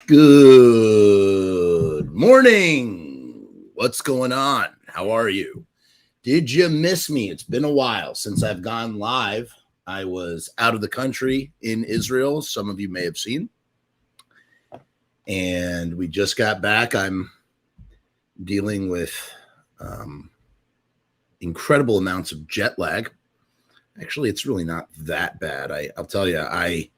Good morning. What's going on? How are you? Did you miss me? It's been a while since I've gone live. I was out of the country in Israel. Some of you may have seen. And we just got back. I'm dealing with incredible amounts of jet lag. Actually, it's really not that bad. I'll tell you, I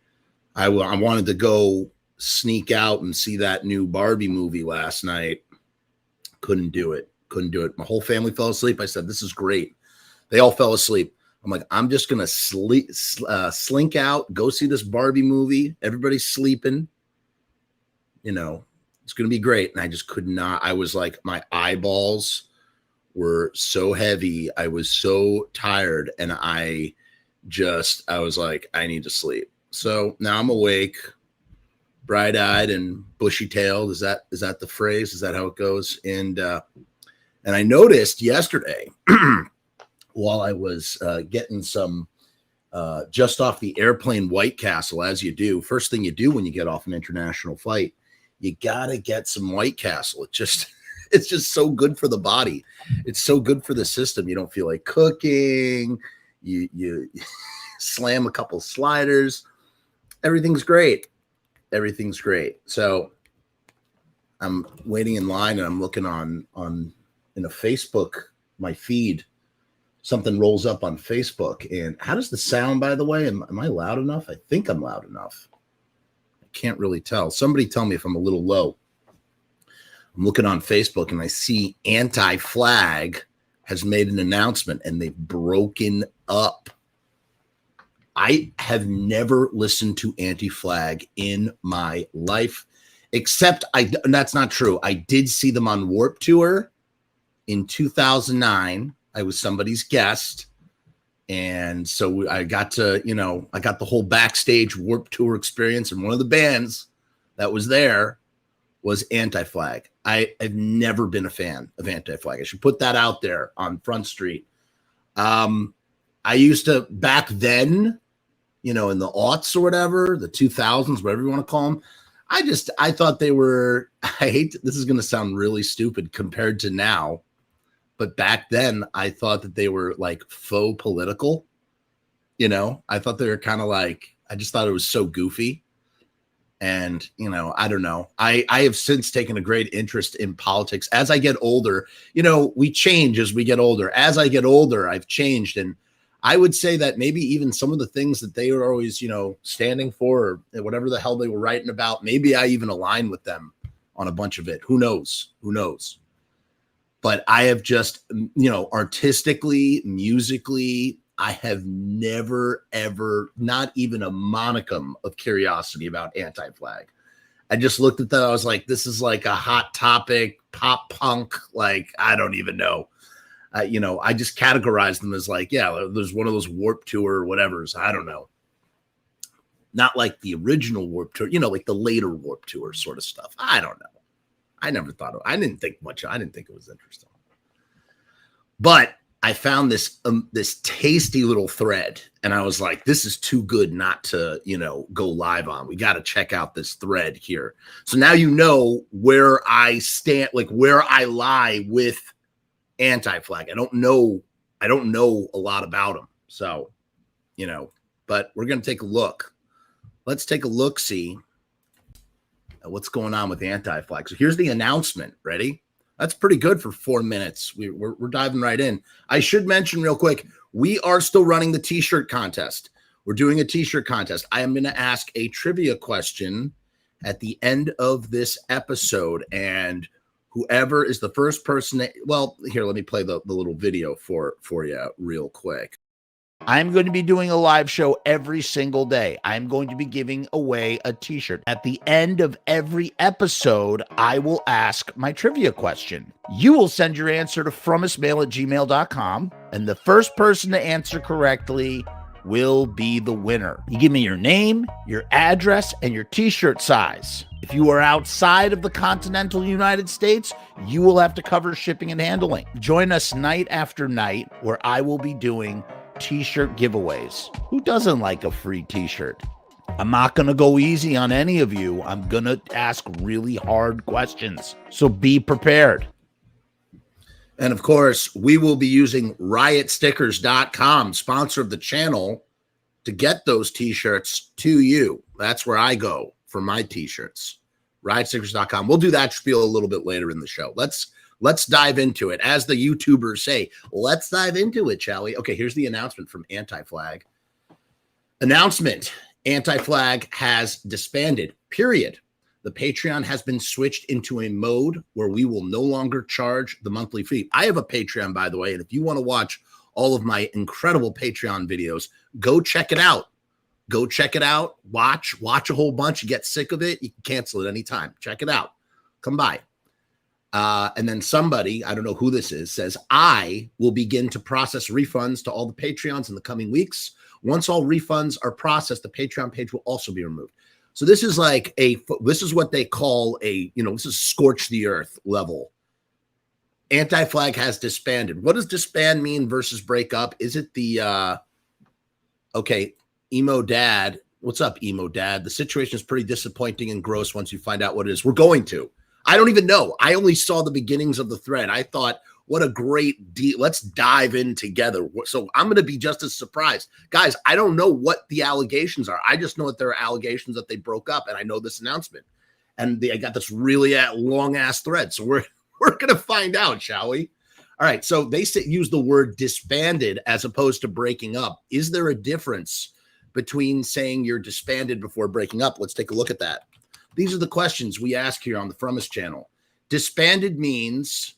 wanted to go sneak out and see that new Barbie movie last night. Couldn't do it. My whole family fell asleep. I said, this is great. They all fell asleep. I'm like, I'm just going to slink out, go see this Barbie movie. Everybody's sleeping. You know, it's going to be great. And I just could not. I was like, my eyeballs were so heavy. I was so tired. And I was like, I need to sleep. So now I'm awake, bright-eyed and bushy-tailed. Is that the phrase? Is that how it goes? And I noticed yesterday while I was getting some just off the airplane White Castle, as you do. First thing you do when you get off an international flight, you gotta get some White Castle. It's just so good for the body. It's so good for the system. You don't feel like cooking. You slam a couple sliders. Everything's great. So I'm waiting in line and I'm looking in a Facebook, my feed, something rolls up on Facebook. And how does the sound, by the way? Am I loud enough? I think I'm loud enough. I can't really tell. Somebody tell me if I'm a little low. I'm looking on Facebook and I see Anti-Flag has made an announcement and they've broken up. I have never listened to Anti-Flag in my life, except and that's not true. I did see them on Warped Tour in 2009. I was somebody's guest. And so I got to, I got the whole backstage Warped Tour experience. And one of the bands that was there was Anti-Flag. I've never been a fan of Anti-Flag. I should put that out there on Front Street. I used to, back then, in the aughts or whatever, the 2000s, whatever you want to call them, I thought they were, this is going to sound really stupid compared to now, but back then I thought that they were like faux political. I thought they were kind of like, I just thought it was so goofy. And, I don't know. I have since taken a great interest in politics. As I get older, we change as we get older. As I get older, I've changed. And I would say that maybe even some of the things that they were always, standing for or whatever the hell they were writing about, maybe I even align with them on a bunch of it. Who knows? But I have just, artistically, musically, I have never, ever, not even a monicum of curiosity about Anti-Flag. I just looked at that. I was like, this is like a hot topic, pop punk. Like, I don't even know. I just categorized them as like, yeah, there's one of those Warped Tour or whatever's. I don't know. Not like the original Warped Tour, like the later Warped Tour sort of stuff. I don't know. I never thought of it. I didn't think much. I didn't think it was interesting. But I found this tasty little thread, and I was like, this is too good not to, go live on. We got to check out this thread here. So now you know where I stand, like where I lie with Anti-Flag. I don't know a lot about them. So, but we're going to take a look. Let's take a look-see at what's going on with Anti-Flag. So here's the announcement. Ready? That's pretty good for 4 minutes. We're diving right in. I should mention real quick, we are still running the t-shirt contest. We're doing a t-shirt contest. I am going to ask a trivia question at the end of this episode, and whoever is the first person here, let me play the little video for you real quick. I'm going to be doing a live show every single day. I'm going to be giving away a t-shirt. At the end of every episode, I will ask my trivia question. You will send your answer to FrumessMAIL@gmail.com, and the first person to answer correctly will be the winner. You give me your name, your address, and your t-shirt size. If you are outside of the continental United States, you will have to cover shipping and handling. Join us night after night where I will be doing t-shirt giveaways. Who doesn't like a free t-shirt? I'm not going to go easy on any of you. I'm going to ask really hard questions. So be prepared. And of course, we will be using riotstickers.com, sponsor of the channel, to get those t-shirts to you. That's where I go for my t-shirts. Riotstickers.com. We'll do that spiel a little bit later in the show. Let's dive into it. As the YouTubers say, let's dive into it, shall we? Okay, here's the announcement from Anti-Flag. Announcement. Anti-Flag has disbanded, period. The Patreon has been switched into a mode where we will no longer charge the monthly fee. I have a Patreon, by the way, and if you want to watch all of my incredible Patreon videos, go check it out. Go check it out. Watch a whole bunch. You get sick of it, you can cancel it anytime. Check it out. Come by. And then somebody, I don't know who this is, says, I will begin to process refunds to all the Patreons in the coming weeks. Once all refunds are processed, the Patreon page will also be removed. So this is like this is what they call this is scorch the earth level. Anti-Flag has disbanded. What does disband mean versus break up? Is it the, okay, Emo Dad. What's up, Emo Dad? The situation is pretty disappointing and gross once you find out what it is. We're going to. I don't even know. I only saw the beginnings of the thread. I thought, what a great deal. Let's dive in together. So I'm going to be just as surprised. Guys, I don't know what the allegations are. I just know that there are allegations that they broke up, and I know this announcement. And I got this really long-ass thread. So we're going to find out, shall we? All right, so they use the word disbanded as opposed to breaking up. Is there a difference between saying you're disbanded before breaking up? Let's take a look at that. These are the questions we ask here on the Frumess channel. Disbanded means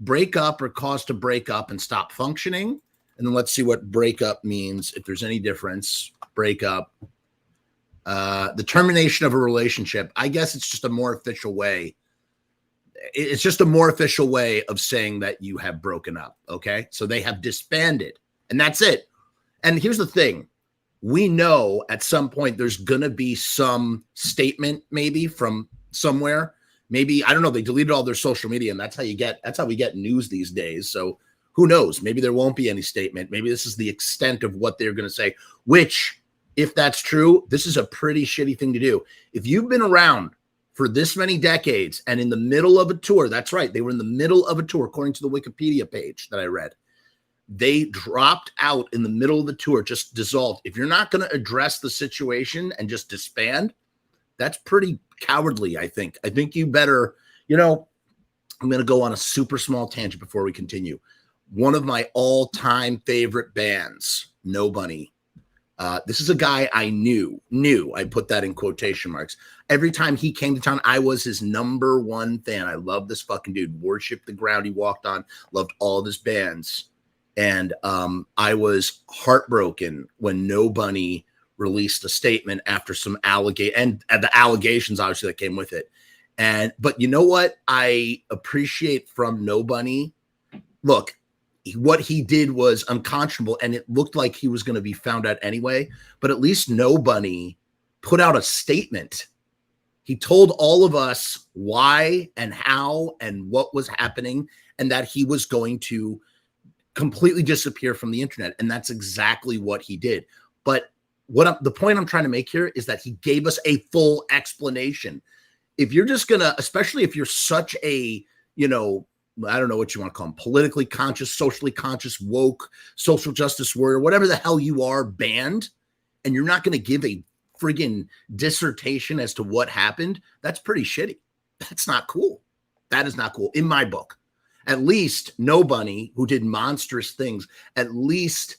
break up or cause to break up and stop functioning. And then let's see what break up means, if there's any difference. Break up. The termination of a relationship. I guess it's just a more official way. It's just a more official way of saying that you have broken up. Okay. So they have disbanded, and that's it. And here's the thing. We know at some point there's going to be some statement maybe from somewhere. Maybe, I don't know, they deleted all their social media, and that's how we get news these days. So who knows? Maybe there won't be any statement. Maybe this is the extent of what they're going to say, which, if that's true, this is a pretty shitty thing to do. If you've been around for this many decades and in the middle of a tour, that's right, they were in the middle of a tour, according to the Wikipedia page that I read. They dropped out in the middle of the tour, just dissolved. If you're not going to address the situation and just disband, that's pretty cowardly, I think. I think you better, I'm going to go on a super small tangent before we continue. One of my all-time favorite bands, Nobody. This is a guy I knew. I put that in quotation marks. Every time he came to town, I was his number one fan. I love this fucking dude. Worshipped the ground he walked on. Loved all of his bands. And I was heartbroken when Nobody released a statement after some and the allegations obviously that came with it. But you know what I appreciate from Nobody? Look, what he did was unconscionable, and it looked like he was going to be found out anyway. But at least Nobody put out a statement. He told all of us why and how and what was happening, and that he was going to completely disappear from the internet. And that's exactly what he did. But the point I'm trying to make here is that he gave us a full explanation. If you're just going to, especially if you're such a, I don't know what you want to call them, politically conscious, socially conscious, woke, social justice warrior, whatever the hell you are, banned, and you're not going to give a friggin' dissertation as to what happened, that's pretty shitty. That's not cool. That is not cool in my book. At least Nobody, who did monstrous things, at least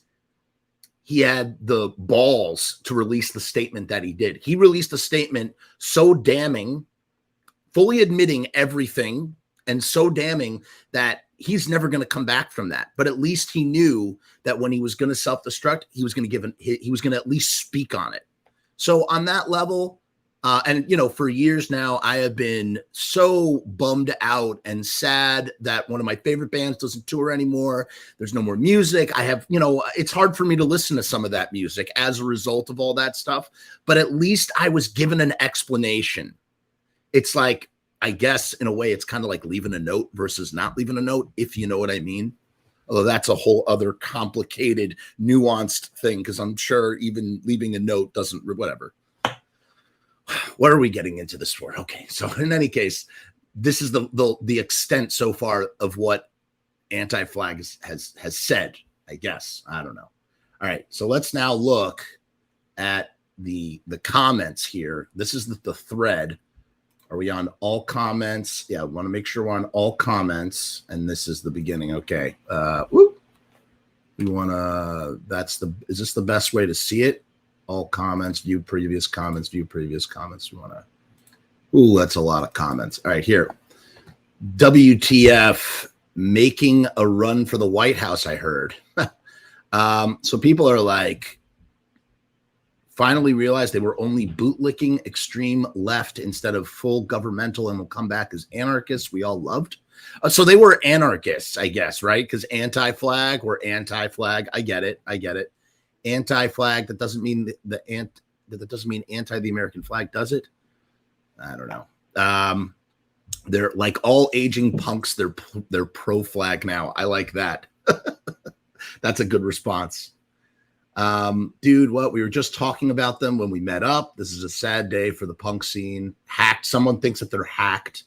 he had the balls to release the statement that he did. He released a statement so damning, fully admitting everything, and so damning that he's never going to come back from that. But at least he knew that when he was going to self-destruct, he was going to at least speak on it. So on that level, for years now, I have been so bummed out and sad that one of my favorite bands doesn't tour anymore. There's no more music. I have, it's hard for me to listen to some of that music as a result of all that stuff. But at least I was given an explanation. It's like, I guess in a way, it's kind of like leaving a note versus not leaving a note, if you know what I mean. Although that's a whole other complicated, nuanced thing, because I'm sure even leaving a note doesn't, whatever. what are we getting into this for? Okay, so in any case, this is the extent so far of what anti-flag has said, I guess. I don't know. All right, so let's now look at the comments here. This is the thread. Are we on all comments? Yeah, I want to make sure we're on all comments, and this is the beginning. Okay. Whoop. We want to, is this the best way to see it? All comments, view previous comments, view previous comments. We want to, ooh, that's a lot of comments. All right, here. WTF, making a run for the White House, I heard. So people are like, finally realized they were only bootlicking extreme left instead of full governmental and will come back as anarchists we all loved. So they were anarchists, I guess, right? Because anti-flag or anti-flag. I get it. Anti-flag, that doesn't mean that doesn't mean anti the American flag, does it? I don't know. They're like all aging punks. They're pro-flag now. I like that. That's a good response. Dude, what? We were just talking about them when we met up. This is a sad day for the punk scene. Hacked. Someone thinks that they're hacked.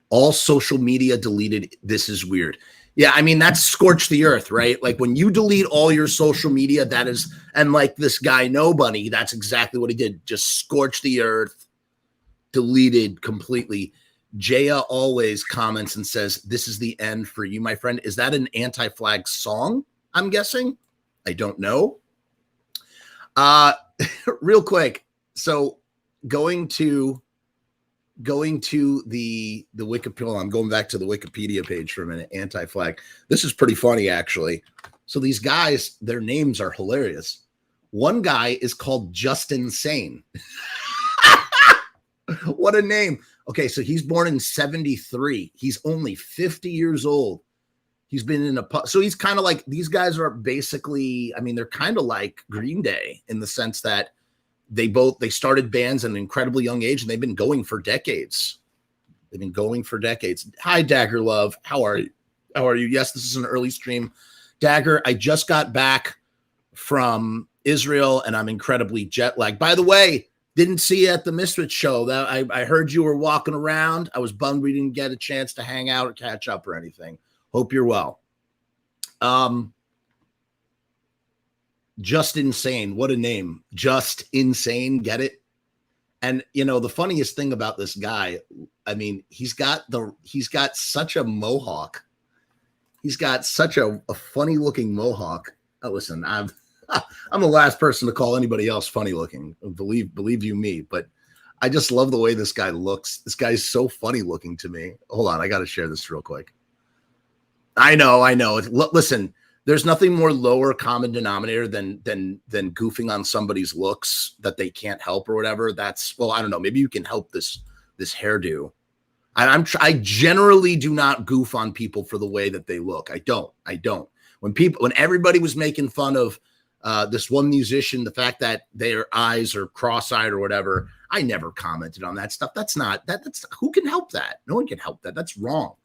All social media deleted. This is weird. Yeah, I mean, that's scorch the earth, right? Like when you delete all your social media, that is, and like this guy, Nobody, that's exactly what he did. Just scorch the earth, deleted completely. Jaya always comments and says, this is the end for you, my friend. Is that an anti-flag song, I'm guessing? I don't know. Real quick. So going to the Wikipedia, I'm going back to the Wikipedia page for a minute, anti-flag. This is pretty funny, actually. So these guys, their names are hilarious. One guy is called Justin Sane. What a name. Okay, so he's born in 73. He's only 50 years old. He's been in so he's kind of like, these guys are basically, I mean, they're kind of like Green Day in the sense that they started bands at an incredibly young age and they've been going for decades. Hi, Dagger Love. How are you? Yes, this is an early stream. Dagger, I just got back from Israel and I'm incredibly jet lagged. By the way, didn't see you at the Misfits show. I heard you were walking around. I was bummed we didn't get a chance to hang out or catch up or anything. Hope you're well. Just Insane. What a name. Just Insane. Get it? And, you know, the funniest thing about this guy, I mean, he's got such a mohawk. He's got such a funny looking mohawk. Oh, listen, I'm the last person to call anybody else funny looking. Believe you me. But I just love the way this guy looks. This guy's so funny looking to me. Hold on. I got to share this real quick. I know. Listen, there's nothing more lower common denominator than goofing on somebody's looks that they can't help or whatever. That's, well, I don't know. Maybe you can help this hairdo. I generally do not goof on people for the way that they look. I don't. When everybody was making fun of this one musician, the fact that their eyes are cross-eyed or whatever, I never commented on that stuff. That's who can help that? No one can help that. That's wrong.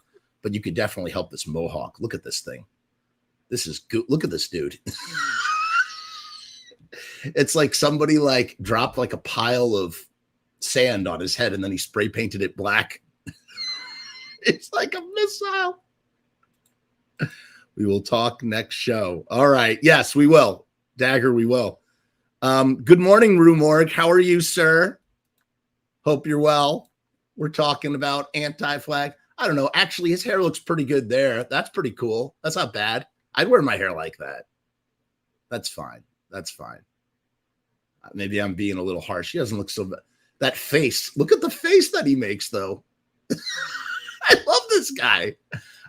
But you could definitely help this mohawk. Look at this thing. This is good. Look at this dude. It's like somebody like dropped like a pile of sand on his head and then he spray painted it black. It's like a missile. We will talk next show. All right. Yes, we will. Dagger, we will. Good morning, Rue Morg. How are you, sir? Hope you're well. We're talking about anti-flag. I don't know. Actually, his hair looks pretty good there. That's pretty cool. That's not bad. I'd wear my hair like that. That's fine. Maybe I'm being a little harsh. He doesn't look so bad. That face. Look at the face that he makes, though. I love this guy.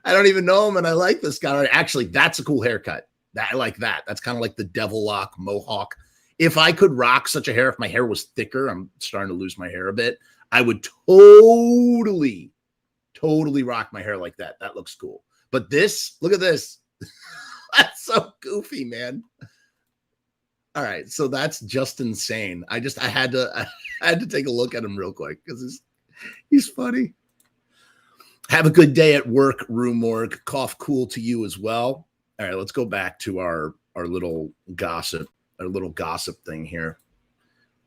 I don't even know him, and I like this guy. Actually, that's a cool haircut. I like that. That's kind of like the devil lock mohawk. If I could rock such a hair, if my hair was thicker, I'm starting to lose my hair a bit, I would totally rock my hair like that. That looks cool. But this, look at this. That's so goofy, man. All right, so that's Justin Sane. I had to take a look at him real quick because he's funny. Have a good day at work, Rue Morg. Cough cool to you as well. All right, let's go back to our little gossip thing here.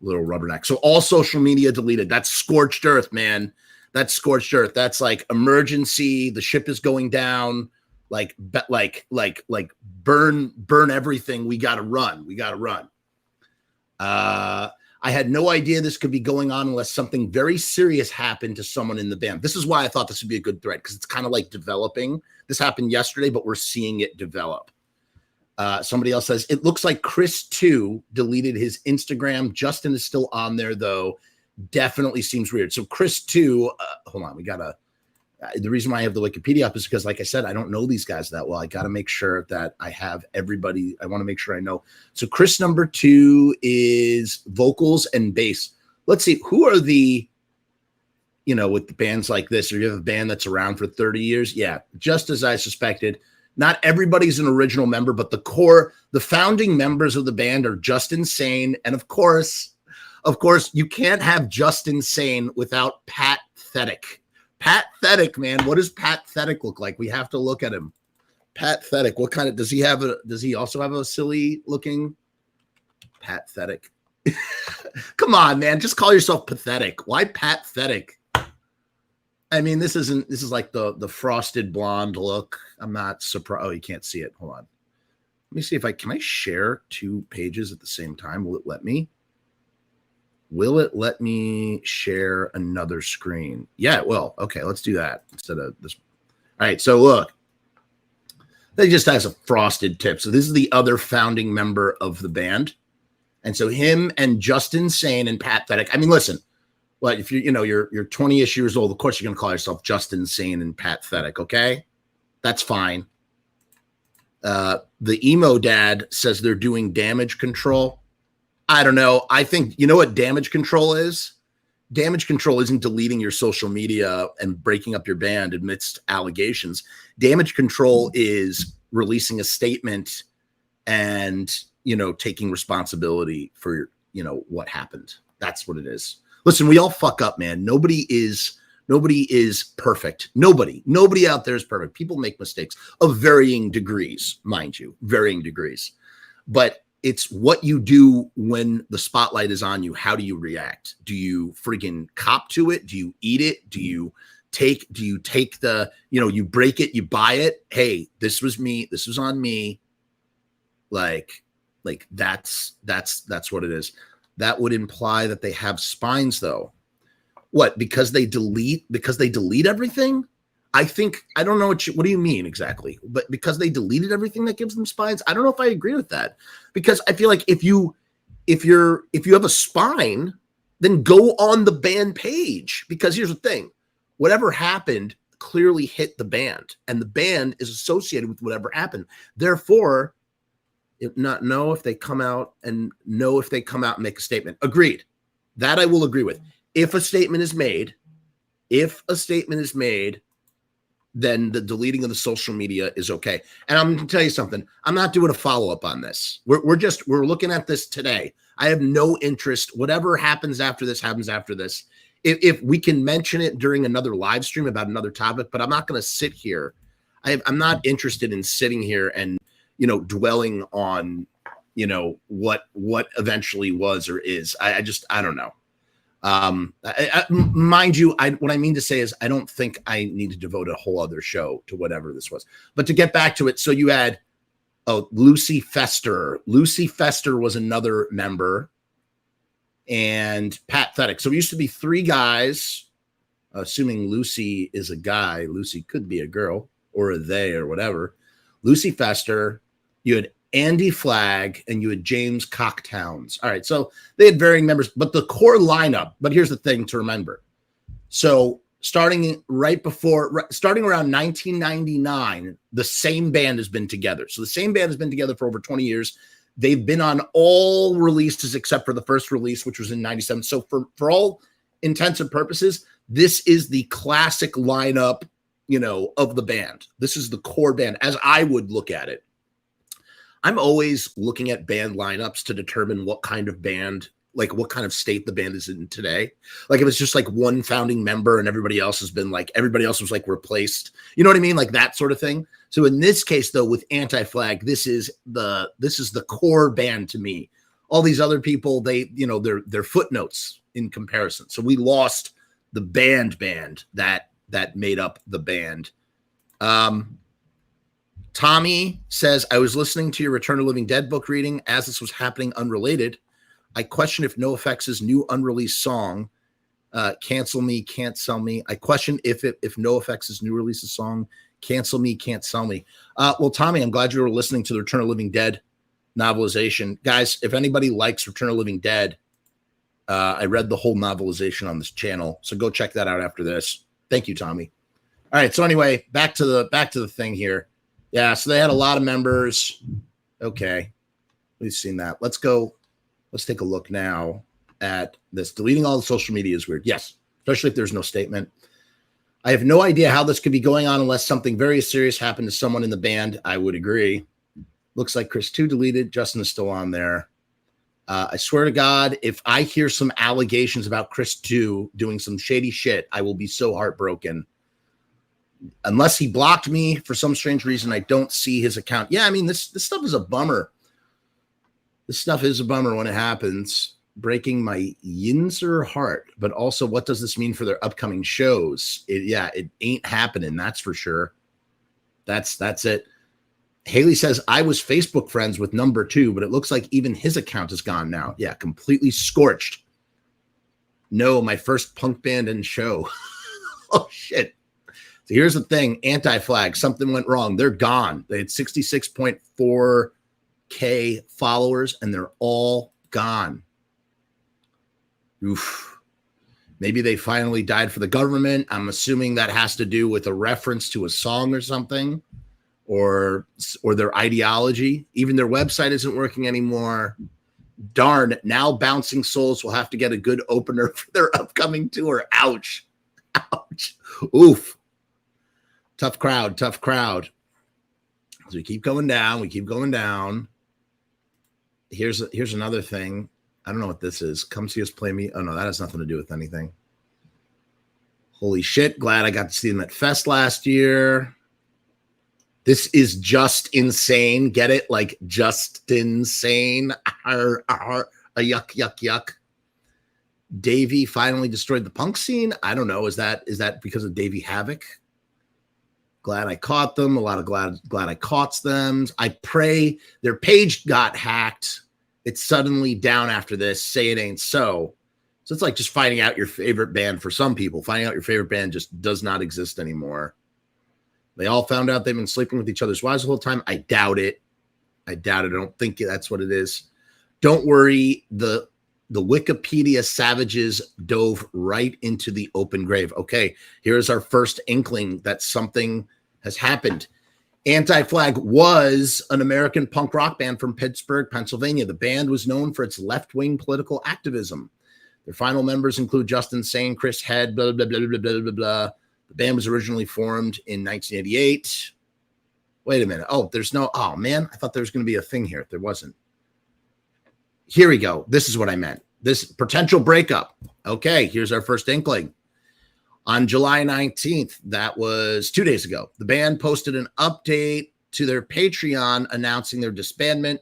Little rubberneck. So all social media deleted. That's scorched earth, man. That's scorched earth. That's like emergency. The ship is going down. Like burn everything. We got to run. We got to run. I had no idea this could be going on unless something very serious happened to someone in the band. This is why I thought this would be a good thread, because it's kind of like developing. This happened yesterday, but we're seeing it develop. Somebody else says, it looks like Chris too deleted his Instagram. Justin is still on there though. Definitely seems weird. So Chris too, hold on. We gotta, the reason why I have the Wikipedia up is because, like I said, I don't know these guys that well. I got to make sure that I have everybody. I want to make sure I know. So Chris number 2 is vocals and bass. Let's see. Who are the, you know, with bands like this, or you have a band that's around for 30 years. Yeah. Just as I suspected. Not everybody's an original member, but the founding members of the band are Justin Sane. And of course, you can't have Justin Sane without Pat Thetic. Pat Thetic, man. What does Pat Thetic look like? We have to look at him. Pat Thetic. What kind of, does he also have a silly looking Pat Thetic? Come on, man. Just call yourself pathetic. Why Pat Thetic? I mean, this is like the frosted blonde look. I'm not surprised. Oh, you can't see it. Hold on. Let me see if can I share 2 pages at the same time? Will it let me? Will it let me share another screen? Yeah, it will. Okay, let's do that instead of this. All right, so look. They just has a frosted tip. So this is the other founding member of the band. And so him and Justin Sane and Pat Thetic. I mean, listen. Well, if you're 20-ish years old, of course you're going to call yourself Justin Sane and Pat Thetic, okay? That's fine. The emo dad says they're doing damage control. I don't know. I think, you know what damage control is? Damage control isn't deleting your social media and breaking up your band amidst allegations. Damage control is releasing a statement and, taking responsibility for, what happened. That's what it is. Listen, we all fuck up, man. Nobody is perfect. Nobody out there is perfect. People make mistakes of varying degrees, mind you, varying degrees. But it's what you do when the spotlight is on you. How do you react? Do you freaking cop to it? Do you eat it? Do you take the, you break it, you buy it? Hey, this was me. This was on me. Like that's what it is. That would imply that they have spines, though. What? Because they delete everything? I don't know what do you mean exactly? But because they deleted everything that gives them spines, I don't know if I agree with that. Because I feel like if you have a spine, then go on the band page. Because here's the thing: whatever happened clearly hit the band, and the band is associated with whatever happened. Therefore, know if they come out and make a statement. Agreed. That I will agree with. If a statement is made, then the deleting of the social media is okay. And I'm going to tell you something. I'm not doing a follow-up on this. We're looking at this today. I have no interest. Whatever happens after this happens after this. If we can mention it during another live stream about another topic, but I'm not going to sit here. I'm not interested in sitting here and dwelling on, what eventually was or is. I don't know. Mind you, what I mean to say is I don't think I need to devote a whole other show to whatever this was. But to get back to it, so you had Lucy Fester. Lucy Fester was another member, and Pat Thetic. So it used to be 3 guys. Assuming Lucy is a guy, Lucy could be a girl or a they or whatever. Lucy Fester. You had Andy Flagg, and you had James Cocktowns. All right, so they had varying members, but the core lineup, but here's the thing to remember. So starting around 1999, the same band has been together. So the same band has been together for over 20 years. They've been on all releases except for the first release, which was in 97. So for all intents and purposes, this is the classic lineup, of the band. This is the core band, as I would look at it. I'm always looking at band lineups to determine what kind of band, like what kind of state the band is in today. Like if it's just like one founding member and everybody else was replaced, you know what I mean? Like that sort of thing. So in this case though, with Anti-Flag, this is the core band to me. all these other people, they're footnotes in comparison. So we lost the band that made up the band. Tommy says, I was listening to your Return of the Living Dead book reading as this was happening unrelated. I question if NoFX's new unreleased song, Cancel Me, Can't Sell Me. I question if NoFX's new release of song, Cancel Me, Can't Sell Me. Well, Tommy, I'm glad you were listening to the Return of the Living Dead novelization. Guys, if anybody likes Return of the Living Dead, I read the whole novelization on this channel. So go check that out after this. Thank you, Tommy. All right. So anyway, back to the thing here. Yeah, so they had a lot of members. Okay, we've seen that. Let's take a look now at this. Deleting all the social media is weird. Yes, especially if there's no statement. I have no idea how this could be going on unless something very serious happened to someone in the band. I would agree. Looks like Chris 2 deleted. Justin is still on there. I swear to God, if I hear some allegations about Chris 2 doing some shady shit, I will be so heartbroken. Unless he blocked me for some strange reason, I don't see his account. Yeah, I mean, this stuff is a bummer. This stuff is a bummer when it happens. Breaking my Yinzer heart. But also, what does this mean for their upcoming shows? It ain't happening. That's for sure. That's it. Haley says, I was Facebook friends with number 2, but it looks like even his account is gone now. Yeah, completely scorched. No, my first punk band and show. Oh, shit. So here's the thing, Anti-Flag, something went wrong. They're gone. They had 66.4K followers, and they're all gone. Oof. Maybe they finally died for the government. I'm assuming that has to do with a reference to a song or something, or their ideology. Even their website isn't working anymore. Darn, now Bouncing Souls will have to get a good opener for their upcoming tour. Ouch. Ouch. Oof. Tough crowd. So we keep going down. Here's another thing. I don't know what this is. Come see us play me. Oh, no, that has nothing to do with anything. Holy shit. Glad I got to see them at Fest last year. This is just insane. Get it? Like Justin Sane. Yuck, yuck, yuck. Davey finally destroyed the punk scene. I don't know. Is that because of Davey Havoc? Glad I caught them. A lot of glad I caught them. I pray their page got hacked. It's suddenly down after this. Say it ain't so. So it's like just finding out your favorite band for some people. Finding out your favorite band just does not exist anymore. They all found out they've been sleeping with each other's wives the whole time. I doubt it. I don't think that's what it is. Don't worry. The Wikipedia savages dove right into the open grave. Okay, here's our first inkling that something has happened. Anti-Flag was an American punk rock band from Pittsburgh, Pennsylvania. The band was known for its left-wing political activism. Their final members include Justin Sane, Chris Head, blah, blah, blah, blah, blah, blah, blah. The band was originally formed in 1988. Wait a minute. Oh, man, I thought there was going to be a thing here. There wasn't. Here we go. This is what I meant. This potential breakup. Okay, here's our first inkling. On July 19th, that was 2 days ago, the band posted an update to their Patreon announcing their disbandment.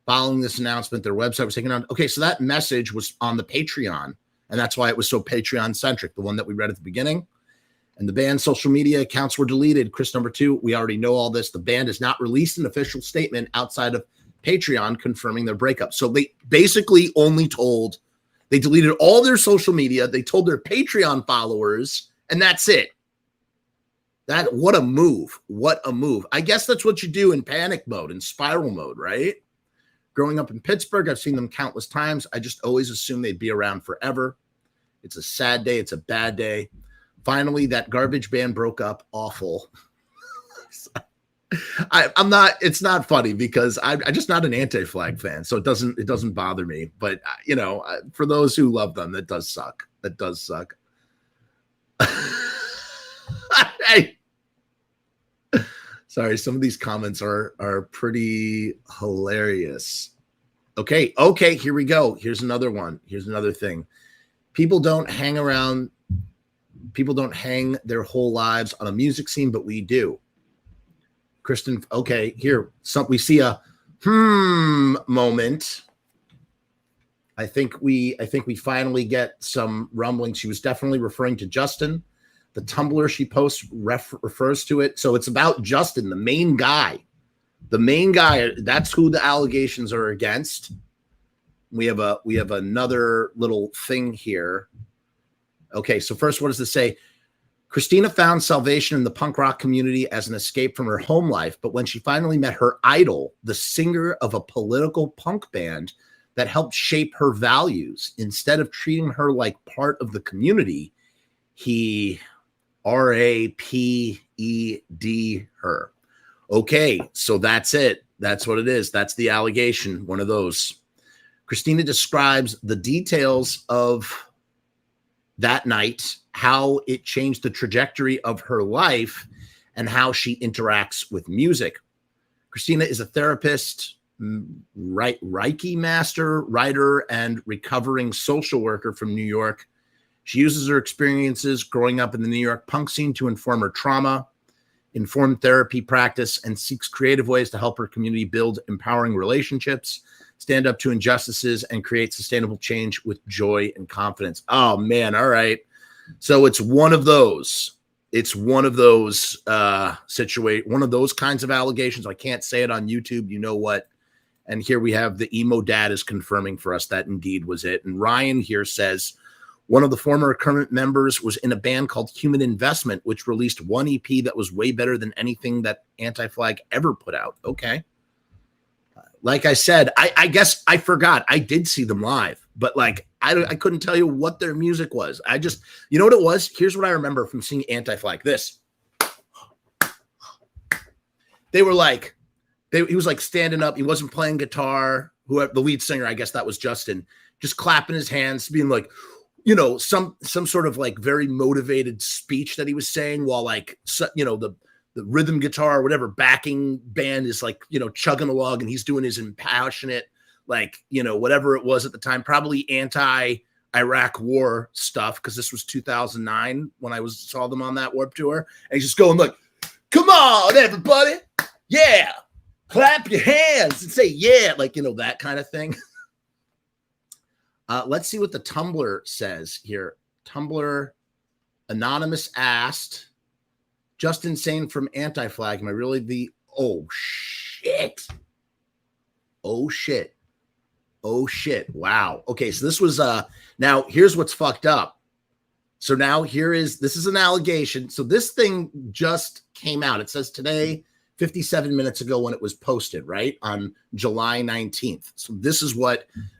Following this announcement, their website was taken down. Okay, so that message was on the Patreon, and that's why it was so Patreon-centric, the one that we read at the beginning. And the band's social media accounts were deleted. Chris number 2, we already know all this. The band has not released an official statement outside of Patreon confirming their breakup. So they basically they deleted all their social media. They told their Patreon followers, and that's it. What a move. What a move. I guess that's what you do in panic mode, in spiral mode, right? Growing up in Pittsburgh, I've seen them countless times. I just always assumed they'd be around forever. It's a sad day. It's a bad day. Finally, that garbage band broke up. Awful. It's not funny because I'm just not an Anti-Flag fan. So it doesn't bother me. But, for those who love them, that does suck. Hey. Sorry, some of these comments are pretty hilarious. Okay, here we go. Here's another one. Here's another thing. People don't hang their whole lives on a music scene, but we do. Kristen, okay, here. We see a moment. I think we finally get some rumbling. She was definitely referring to Justin. The Tumblr she posts refers to it. So it's about Justin, the main guy. The main guy, that's who the allegations are against. We have another little thing here. Okay, so first, what does this say? Christina found salvation in the punk rock community as an escape from her home life, but when she finally met her idol, the singer of a political punk band that helped shape her values, instead of treating her like part of the community, he raped her. Okay, so that's it. That's what it is. That's the allegation, one of those. Christina describes the details of that night, how it changed the trajectory of her life, and how she interacts with music. Christina is a therapist, Reiki master, writer, and recovering social worker from New York. She uses her experiences growing up in the New York punk scene to inform her trauma, inform therapy practice, and seeks creative ways to help her community build empowering relationships, stand up to injustices, and create sustainable change with joy and confidence. Oh, man. All right. So it's one of those. It's one of those one of those kinds of allegations. I can't say it on YouTube. You know what? And here we have the emo dad is confirming for us that indeed was it. And Ryan here says, one of the former current members was in a band called Human Investment, which released one EP that was way better than anything that Anti-Flag ever put out. Okay. Like I said, I guess I forgot. I did see them live, but like I couldn't tell you what their music was. I just, you know what it was? Here's what I remember from seeing Anti-Flag. This. They were like, he was like standing up. He wasn't playing guitar. Whoever the lead singer, I guess that was Justin, just clapping his hands, being like, you know, some sort of like very motivated speech that he was saying while like, you know, the rhythm guitar or whatever backing band is like, you know, chugging along and he's doing his impassionate, like, you know, whatever it was at the time, probably anti-Iraq war stuff. Cause this was 2009 when I saw them on that Warped Tour, and he's just going like, come on, everybody. Yeah. Clap your hands and say, yeah. Like, you know, that kind of thing. Let's see what the Tumblr says here. Tumblr Anonymous asked, Justin Sane from Anti-Flag, am I really the... Oh, shit. Oh, shit. Oh, shit. Wow. Okay, so this was... Now, here's what's fucked up. So now this is an allegation. So this thing just came out. It says today, 57 minutes ago when it was posted, right? On July 19th. So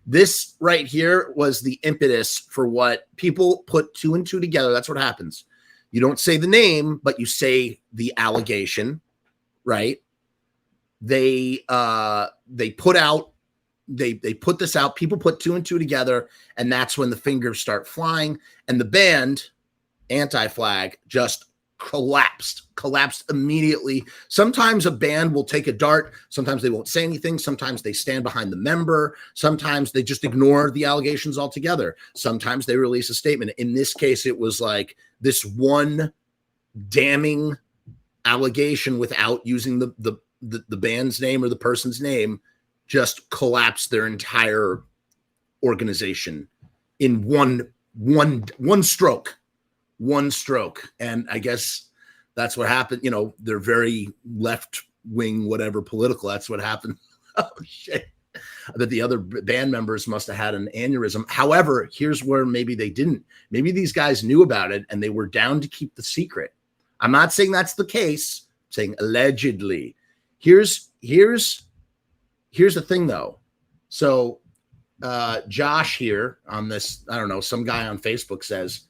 this right here was the impetus for what people put two and two together. That's what happens. You don't say the name, but you say the allegation, right? They put this out. People put two and two together, and that's when the fingers start flying. And the band, Anti-Flag, just collapsed immediately. Sometimes a band will take a dart. Sometimes they won't say anything. Sometimes they stand behind the member. Sometimes they just ignore the allegations altogether. Sometimes they release a statement. In this case, it was like this one damning allegation without using the band's name or the person's name just collapsed their entire organization in one stroke. One stroke. And I guess that's what happened. You know, they're very left wing, whatever political. That's what happened. Oh, shit. That the other band members must have had an aneurysm. However, here's where maybe they didn't. Maybe these guys knew about it and they were down to keep the secret. I'm not saying that's the case. I'm saying allegedly. Here's the thing, though. So Josh here on this, I don't know, some guy on Facebook says,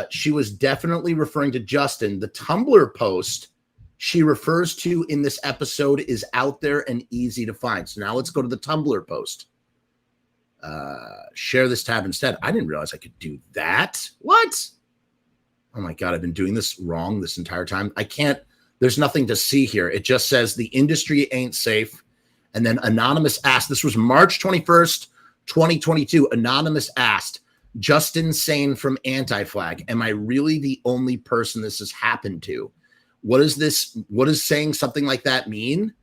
she was definitely referring to Justin. The Tumblr post she refers to in this episode is out there and easy to find. So now let's go to the Tumblr post. Share this tab instead. I didn't realize I could do that. What? Oh my God, I've been doing this wrong this entire time. I can't, there's nothing to see here. It just says the industry ain't safe. And then Anonymous asked, this was March 21st, 2022. Anonymous asked, Justin Sane from Anti-Flag, am I really the only person this has happened to? What is this? What does saying something like that mean?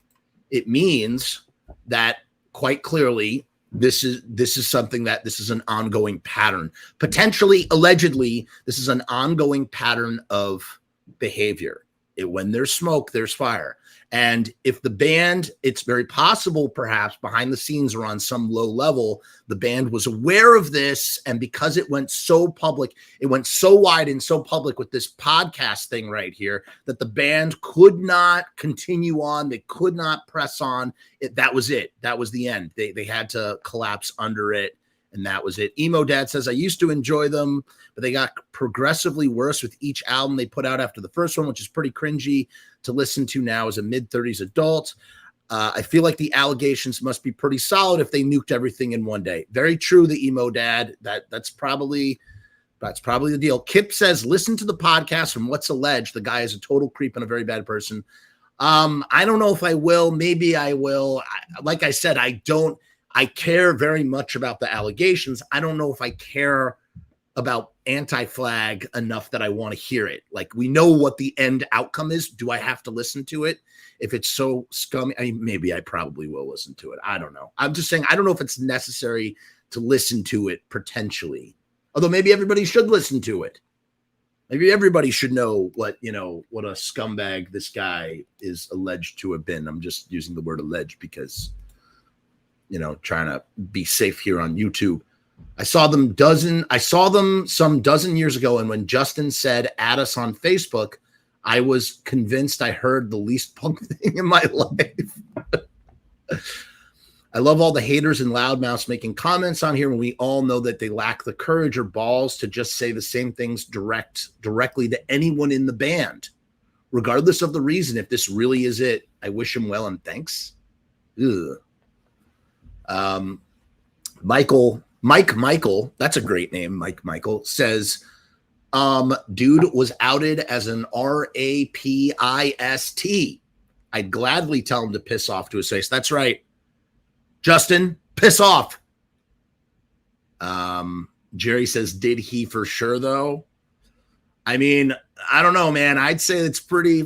It means that quite clearly This is something that this is an ongoing pattern. Potentially, allegedly, this is an ongoing pattern of behavior. When there's smoke, there's fire. And if the band, it's very possible, perhaps behind the scenes or on some low level, the band was aware of this. And because it went so public, it went so wide and so public with this podcast thing right here, that the band could not continue on. They could not press on. That was it. That was the end. They had to collapse under it. And that was it. Emo Dad says, I used to enjoy them, but they got progressively worse with each album they put out after the first one, which is pretty cringy to listen to now as a mid-30s adult. I feel like the allegations must be pretty solid if they nuked everything in one day. Very true, the Emo Dad. That's probably the deal. Kip says, listen to the podcast from what's alleged. The guy is a total creep and a very bad person. I don't know if I will. Maybe I will. Like I said, I care very much about the allegations. I don't know if I care about anti-flag enough that I want to hear it. Like, we know what the end outcome is. Do I have to listen to it? If it's so scummy, I mean, maybe I probably will listen to it. I don't know. I'm just saying, I don't know if it's necessary to listen to it potentially. Although maybe everybody should listen to it. Maybe everybody should know what a scumbag this guy is alleged to have been. I'm just using the word alleged because, trying to be safe here on YouTube. I saw them some dozen years ago. And when Justin said, add us on Facebook, I was convinced I heard the least punk thing in my life. I love all the haters and loudmouths making comments on here when we all know that they lack the courage or balls to just say the same things directly to anyone in the band, regardless of the reason. If this really is it, I wish him well and thanks. Ugh. Michael, that's a great name. Michael says, dude was outed as an rapist. I'd gladly tell him to piss off to his face. That's right. Justin, piss off. Jerry says, did he for sure though? I mean, I don't know, man. I'd say it's pretty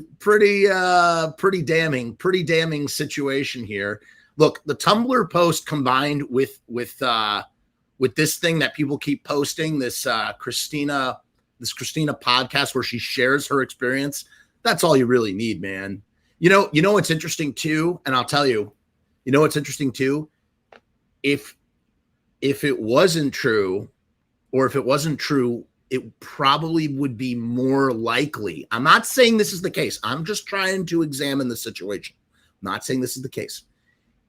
damning situation here. Look, the Tumblr post combined with this thing that people keep posting, this Christina podcast where she shares her experience. That's all you really need, man. You know what's interesting too, and I'll tell you, what's interesting too, if it wasn't true, it probably would be more likely. I'm not saying this is the case. I'm just trying to examine the situation. I'm not saying this is the case.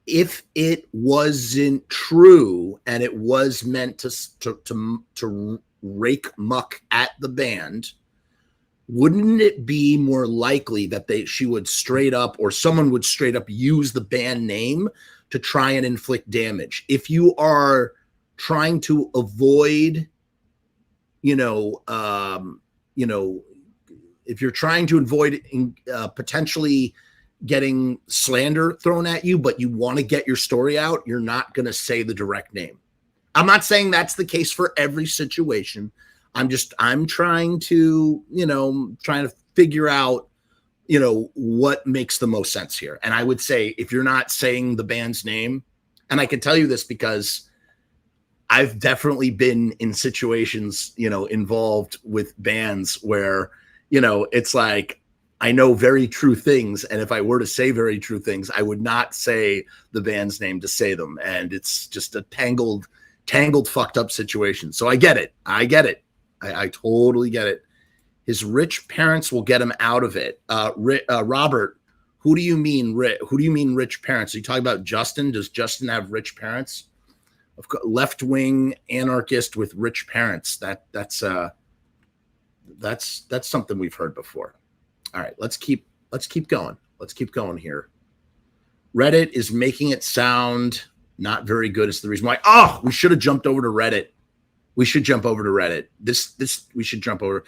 If it wasn't true and it was meant to rake muck at the band, wouldn't it be more likely that she would straight up, or someone would straight up use the band name to try and inflict damage? If you are trying to avoid, if you're trying to avoid potentially getting slander thrown at you, but you want to get your story out, you're not going to say the direct name. I'm not saying that's the case for every situation. I'm trying to figure out, what makes the most sense here. And I would say, if you're not saying the band's name, and I can tell you this because I've definitely been in situations, involved with bands where, it's like, I know very true things. And if I were to say very true things, I would not say the band's name to say them. And it's just a tangled, fucked up situation. So I get it. I totally get it. His rich parents will get him out of it. Robert, who do you mean rich parents? Are you talking about Justin? Does Justin have rich parents? Of course, left-wing anarchist with rich parents. That's something we've heard before. All right, let's keep going. Let's keep going here. Reddit is making it sound not very good. It's the reason why. Oh, we should have jumped over to Reddit. We should jump over to Reddit. We should jump over.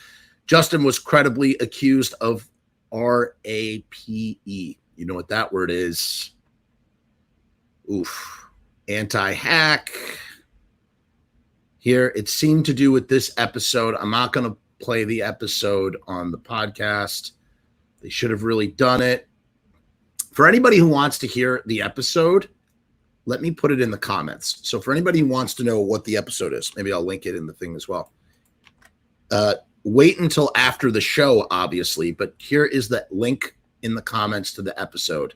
Justin was credibly accused of RAPE. You know what that word is? Oof. Anti-hack. Here, it seemed to do with this episode. I'm not going to play the episode on the podcast. They should have really done it. For anybody who wants to hear the episode, let me put it in the comments. So for anybody who wants to know what the episode is, maybe I'll link it in the thing as well. Wait until after the show, obviously, but here is the link in the comments to the episode.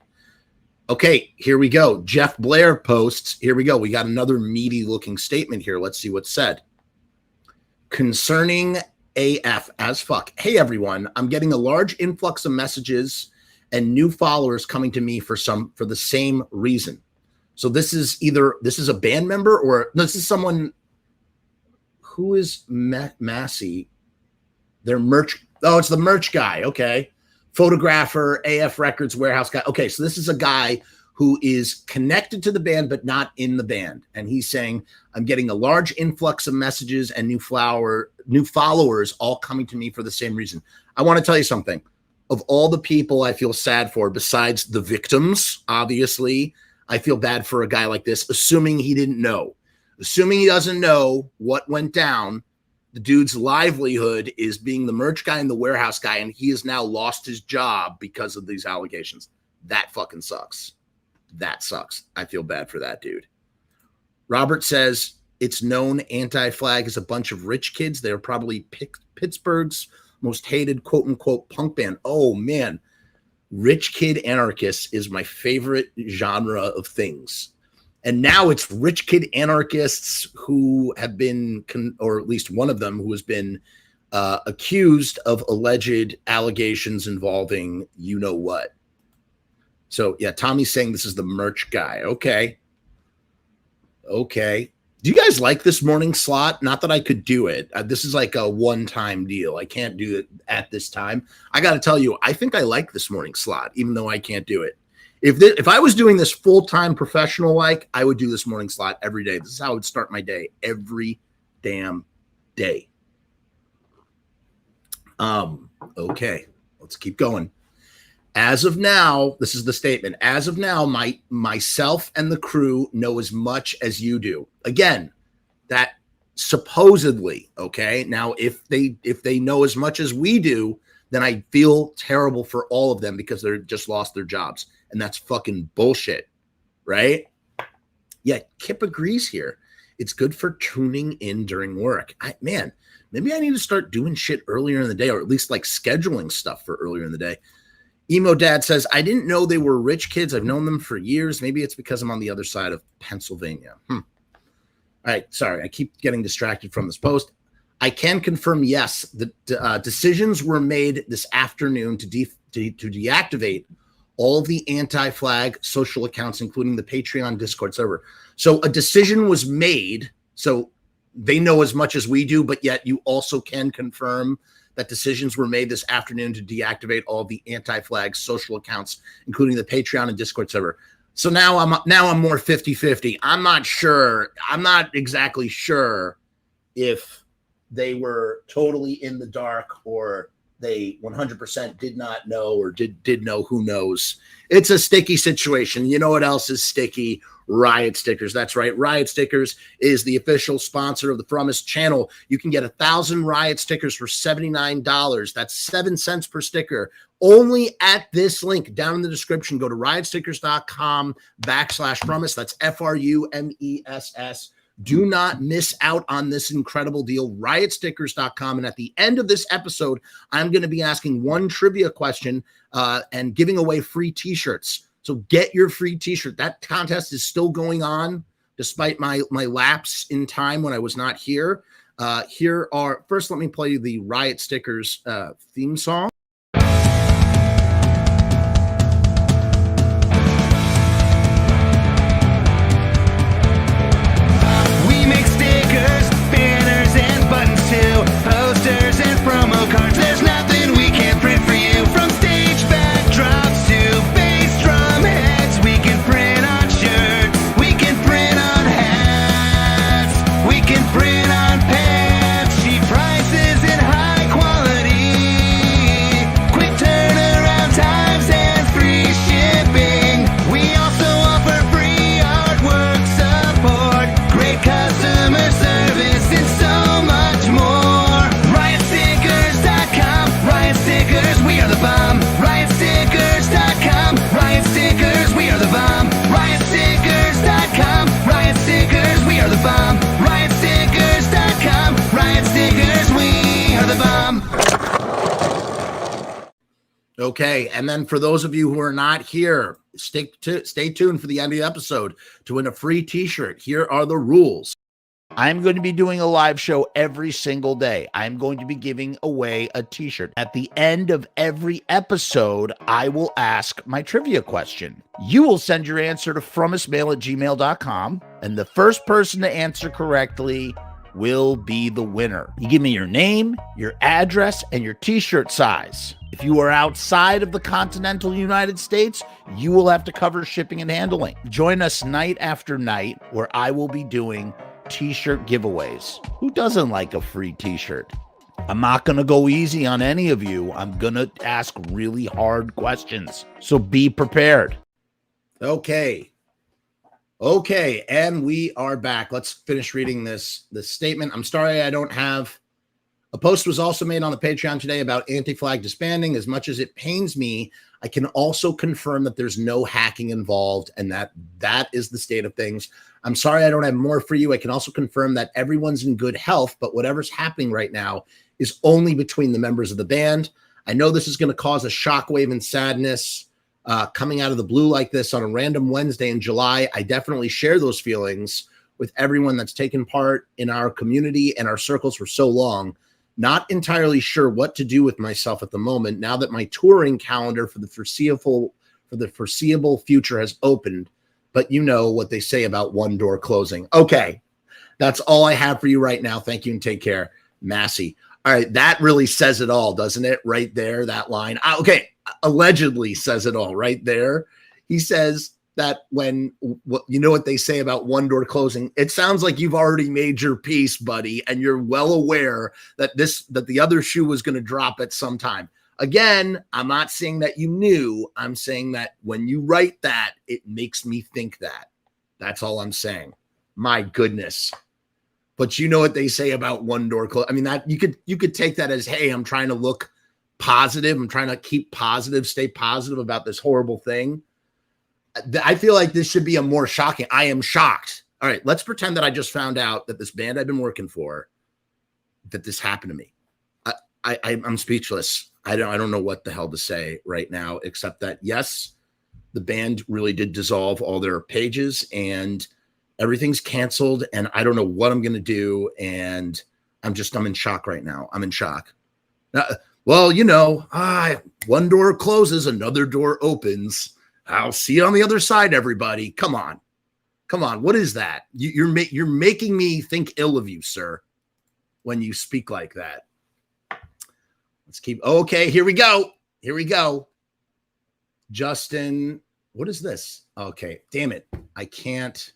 Okay, here we go. Jeff Blair posts. Here we go. We got another meaty looking statement here. Let's see what's said. Concerning AF as fuck. Hey, everyone. I'm getting a large influx of messages and new followers coming to me for the same reason. So this is a band member or no, this is someone who is Massey. Their merch. Oh, it's the merch guy. Okay. Photographer, AF Records warehouse guy. Okay, so this is a guy who is connected to the band, but not in the band. And he's saying, I'm getting a large influx of messages and new followers all coming to me for the same reason. I want to tell you something. Of all the people I feel sad for, besides the victims, obviously, I feel bad for a guy like this, assuming he didn't know. Assuming he doesn't know what went down. The dude's livelihood is being the merch guy and the warehouse guy, and he has now lost his job because of these allegations. That fucking sucks. That sucks. I feel bad for that dude. Robert says, it's known Anti-Flag is a bunch of rich kids. They're probably Pittsburgh's most hated quote-unquote punk band. Oh, man. Rich kid anarchists is my favorite genre of things. And now it's rich kid anarchists who have been, or at least one of them who has been accused of alleged allegations involving you know what. So, yeah, Tommy's saying this is the merch guy. Okay. Okay. Do you guys like this morning slot? Not that I could do it. This is like a one-time deal. I can't do it at this time. I got to tell you, I think I like this morning slot, even though I can't do it. If I was doing this full-time professional like, I would do this morning slot every day. This is how I would start my day every damn day. Okay, let's keep going. As of now, this is the statement. As of now, myself and the crew know as much as you do. Again, that supposedly, okay? Now, if they know as much as we do, then I feel terrible for all of them because they're just lost their jobs. And that's fucking bullshit, right? Yeah, Kip agrees here. It's good for tuning in during work. Man, maybe I need to start doing shit earlier in the day, or at least like scheduling stuff for earlier in the day. Emo Dad says, I didn't know they were rich kids. I've known them for years. Maybe it's because I'm on the other side of Pennsylvania. All right, sorry. I keep getting distracted from this post. I can confirm, yes, the decisions were made this afternoon to deactivate all of the anti-flag social accounts, including the Patreon Discord server. So a decision was made. So they know as much as we do, but yet you also can confirm that decisions were made this afternoon to deactivate all the anti-flag social accounts, including the Patreon and Discord server. So now I'm more 50-50. I'm not sure. I'm not exactly sure if they were totally in the dark or they 100% did not know or did know. Who knows? It's a sticky situation. You know what else is sticky? Riot stickers. That's right. Riot Stickers is the official sponsor of the Frumess channel. You can get 1,000 Riot stickers for $79. That's 7 cents per sticker. Only at this link down in the description. Go to riotstickers.com/Frumess. That's FRUMESS. Do not miss out on this incredible deal, riotstickers.com. And at the end of this episode, I'm going to be asking one trivia question and giving away free t-shirts. So get your free t-shirt. That contest is still going on despite my lapse in time when I was not here. First, let me play the Riot Stickers theme song. Posters and promo cards, there's nothing we can't print for you. From stage backdrops to bass drum heads, we can print on shirts, we can print on hats, we can print on pants. Cheap prices and high quality, quick turnaround times and free shipping. We also offer free artwork support, great customer service, and so much more. We are the bomb. Riotstickers.com. Riot Stickers, we are the bomb. Riotstickers.com. Okay, and then for those of you who are not here, stay tuned for the end of the episode to win a free t-shirt. Here are the rules. I'm going to be doing a live show every single day. I'm going to be giving away a t-shirt. At the end of every episode, I will ask my trivia question. You will send your answer to FrumessMAIL@gmail.com, and the first person to answer correctly will be the winner. You give me your name, your address, and your t-shirt size. If you are outside of the continental United States, you will have to cover shipping and handling. Join us night after night where I will be doing t-shirt giveaways. Who doesn't like a free t-shirt? I'm not going to go easy on any of you. I'm going to ask really hard questions. So be prepared. Okay, and we are back. Let's finish reading this statement. I'm sorry I don't have... A post was also made on the Patreon today about anti-flag disbanding. As much as it pains me, I can also confirm that there's no hacking involved and that is the state of things. I'm sorry I don't have more for you. I can also confirm that everyone's in good health, but whatever's happening right now is only between the members of the band. I know this is going to cause a shockwave and sadness coming out of the blue like this on a random Wednesday in July. I definitely share those feelings with everyone that's taken part in our community and our circles for so long. Not entirely sure what to do with myself at the moment now that my touring calendar for the foreseeable future has opened, but you know what they say about one door closing. Okay, that's all I have for you right now. Thank you and take care, Massey. All right, that really says it all, doesn't it? Right there, that line. Okay, allegedly says it all right there. He says that when you know what they say about one door closing, it sounds like you've already made your peace, buddy, and you're well aware that the other shoe was going to drop at some time. Again, I'm not saying that you knew. I'm saying that when you write that, it makes me think that. That's all I'm saying. My goodness. But you know what they say about one door close. I mean, that you could take that as, hey, I'm trying to look positive. I'm trying to keep positive, stay positive about this horrible thing. I feel like this should be a more shocking. I am shocked. All right, let's pretend that I just found out that this band I've been working for, that this happened to me. I'm speechless. I don't know what the hell to say right now, except that yes, the band really did dissolve all their pages and everything's canceled, and I don't know what I'm gonna do, and I'm in shock right now. I'm in shock. Well, you know, one door closes, another door opens. I'll see you on the other side, everybody. Come on. What is that? You're making me think ill of you, sir, when you speak like that. Let's keep. Okay, here we go. Justin, what is this? Okay, damn it. I can't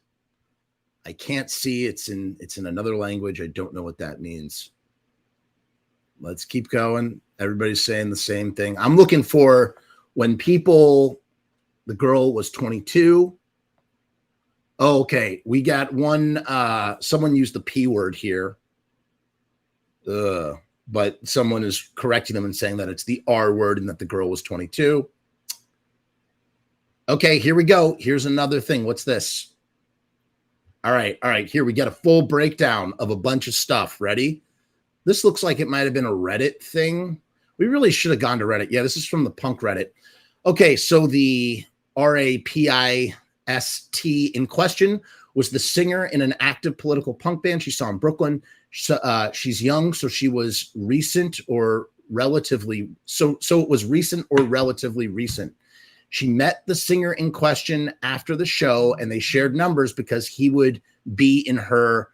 see. It's in another language. I don't know what that means. Let's keep going. Everybody's saying the same thing. I'm looking for when people... The girl was 22. Oh, okay. We got one. Someone used the P word here. But someone is correcting them and saying that it's the R word and that the girl was 22. Okay, here we go. Here's another thing. What's this? All right. Here we get a full breakdown of a bunch of stuff. Ready? This looks like it might have been a Reddit thing. We really should have gone to Reddit. Yeah, this is from the punk Reddit. Okay, so the RAPIST in question was the singer in an active political punk band she saw in Brooklyn. She's young, so she was recent or relatively so it was recent or relatively recent. She met the singer in question after the show, and they shared numbers because he would be in her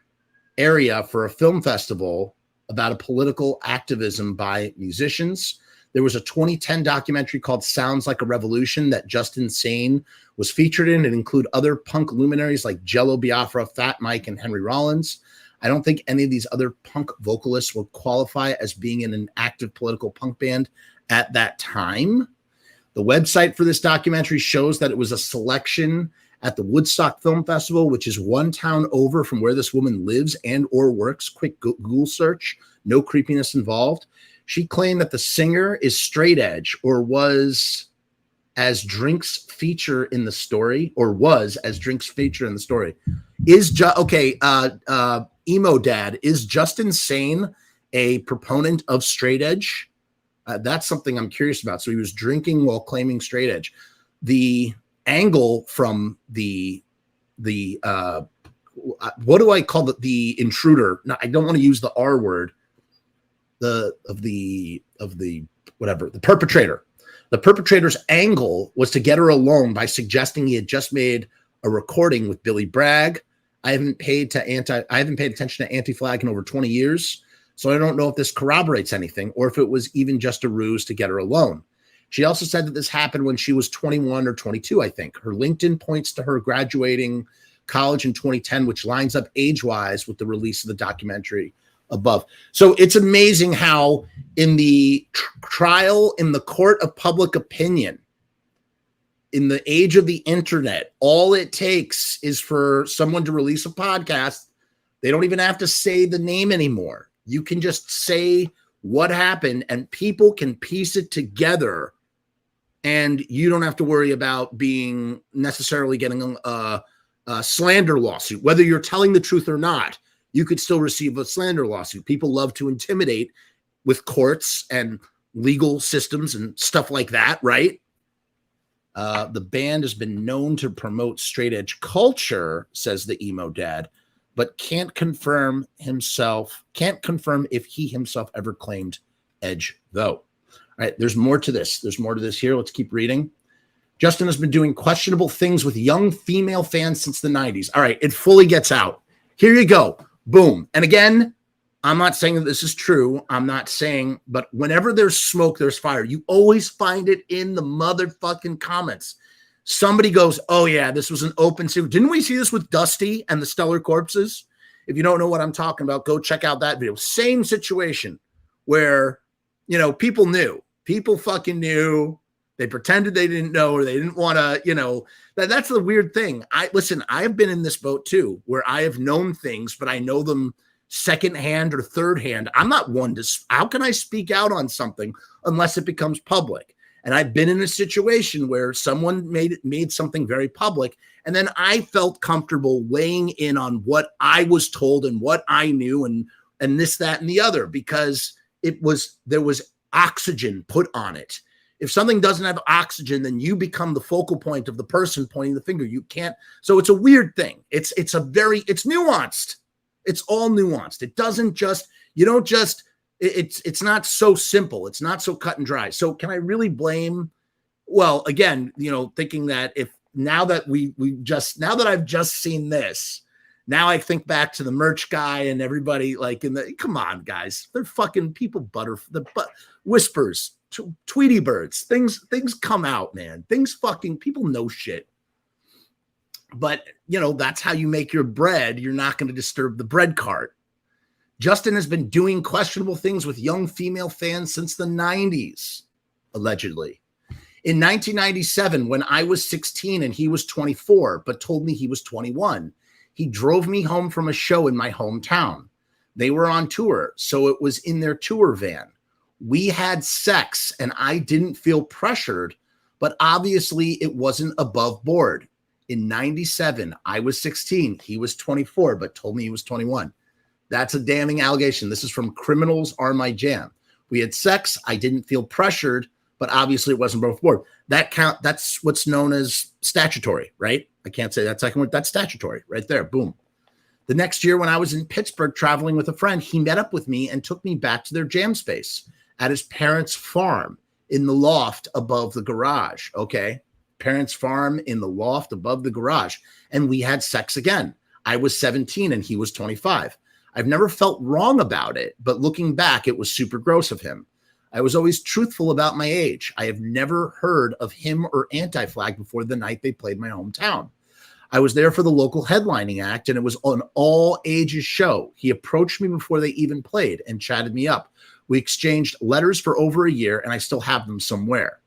area for a film festival about a political activism by musicians. There was a 2010 documentary called Sounds Like a Revolution that Justin Sane was featured in. It included other punk luminaries like Jello Biafra, Fat Mike, and Henry Rollins. I don't think any of these other punk vocalists would qualify as being in an active political punk band at that time. The website for this documentary shows that it was a selection at the Woodstock Film Festival, which is one town over from where this woman lives and or works. Quick Google search, no creepiness involved. She claimed that the singer is straight edge or was as Drink's feature in the story. Emo Dad, is Justin Sane a proponent of straight edge? That's something I'm curious about. So he was drinking while claiming straight edge. The angle from the what do I call it? The intruder. No, I don't want to use the R word. The perpetrator. The perpetrator's angle was to get her alone by suggesting he had just made a recording with Billy Bragg. I haven't paid attention to Anti-Flag in over 20 years, so I don't know if this corroborates anything or if it was even just a ruse to get her alone. She also said that this happened when she was 21 or 22, I think. Her LinkedIn points to her graduating college in 2010, which lines up age-wise with the release of the documentary above. So it's amazing how in the trial, in the court of public opinion, in the age of the internet, all it takes is for someone to release a podcast. They don't even have to say the name anymore. You can just say what happened and people can piece it together, and you don't have to worry about being necessarily getting a slander lawsuit. Whether you're telling the truth or not, you could still receive a slander lawsuit. People love to intimidate with courts and legal systems and stuff like that, right? The band has been known to promote straight edge culture, says the emo dad, but can't confirm if he himself ever claimed edge, though. All right, there's more to this. There's more to this here. Let's keep reading. Justin has been doing questionable things with young female fans since the 90s. All right, it fully gets out. Here you go. Boom. And again, I'm not saying that this is true. I'm not saying, but whenever there's smoke, there's fire. You always find it in the motherfucking comments. Somebody goes, oh yeah, this was an open secret. Didn't we see this with Dusty and the Stellar Corpses? If you don't know what I'm talking about, go check out that video. Same situation where, people knew. People fucking knew. They pretended they didn't know, or they didn't want to, that's the weird thing. I've been in this boat too, where I have known things, but I know them secondhand or third hand. I'm not one to, how can I speak out on something unless it becomes public? And I've been in a situation where someone made something very public, and then I felt comfortable weighing in on what I was told and what I knew and this, that, and the other, because there was oxygen put on it. If something doesn't have oxygen, then you become the focal point of the person pointing the finger. You can't. So it's a weird thing. It's nuanced. It's all nuanced. It doesn't just, it's not so simple. It's not so cut and dry. So can I really blame? Well, again, thinking that now that I've just seen this, now I think back to the merch guy and everybody come on, guys, they're fucking people whispers. Tweety birds, things come out, man. People know shit. But that's how you make your bread. You're not going to disturb the bread cart. Justin has been doing questionable things with young female fans since the 90s, allegedly. In 1997, when I was 16 and he was 24, but told me he was 21, he drove me home from a show in my hometown. They were on tour, so it was in their tour van. We had sex and I didn't feel pressured, but obviously it wasn't above board. In 97, I was 16. He was 24, but told me he was 21. That's a damning allegation. This is from Criminals Are My Jam. We had sex. I didn't feel pressured, but obviously it wasn't above board. That's what's known as statutory, right? I can't say that second word. That's statutory right there. Boom. The next year when I was in Pittsburgh traveling with a friend, he met up with me and took me back to their jam space at his parents' farm in the loft above the garage. Okay. Parents' farm in the loft above the garage. And we had sex again. I was 17 and he was 25. I've never felt wrong about it, but looking back, it was super gross of him. I was always truthful about my age. I have never heard of him or Anti-Flag before the night they played my hometown. I was there for the local headlining act, and it was an all ages show. He approached me before they even played and chatted me up. We exchanged letters for over a year, and I still have them somewhere.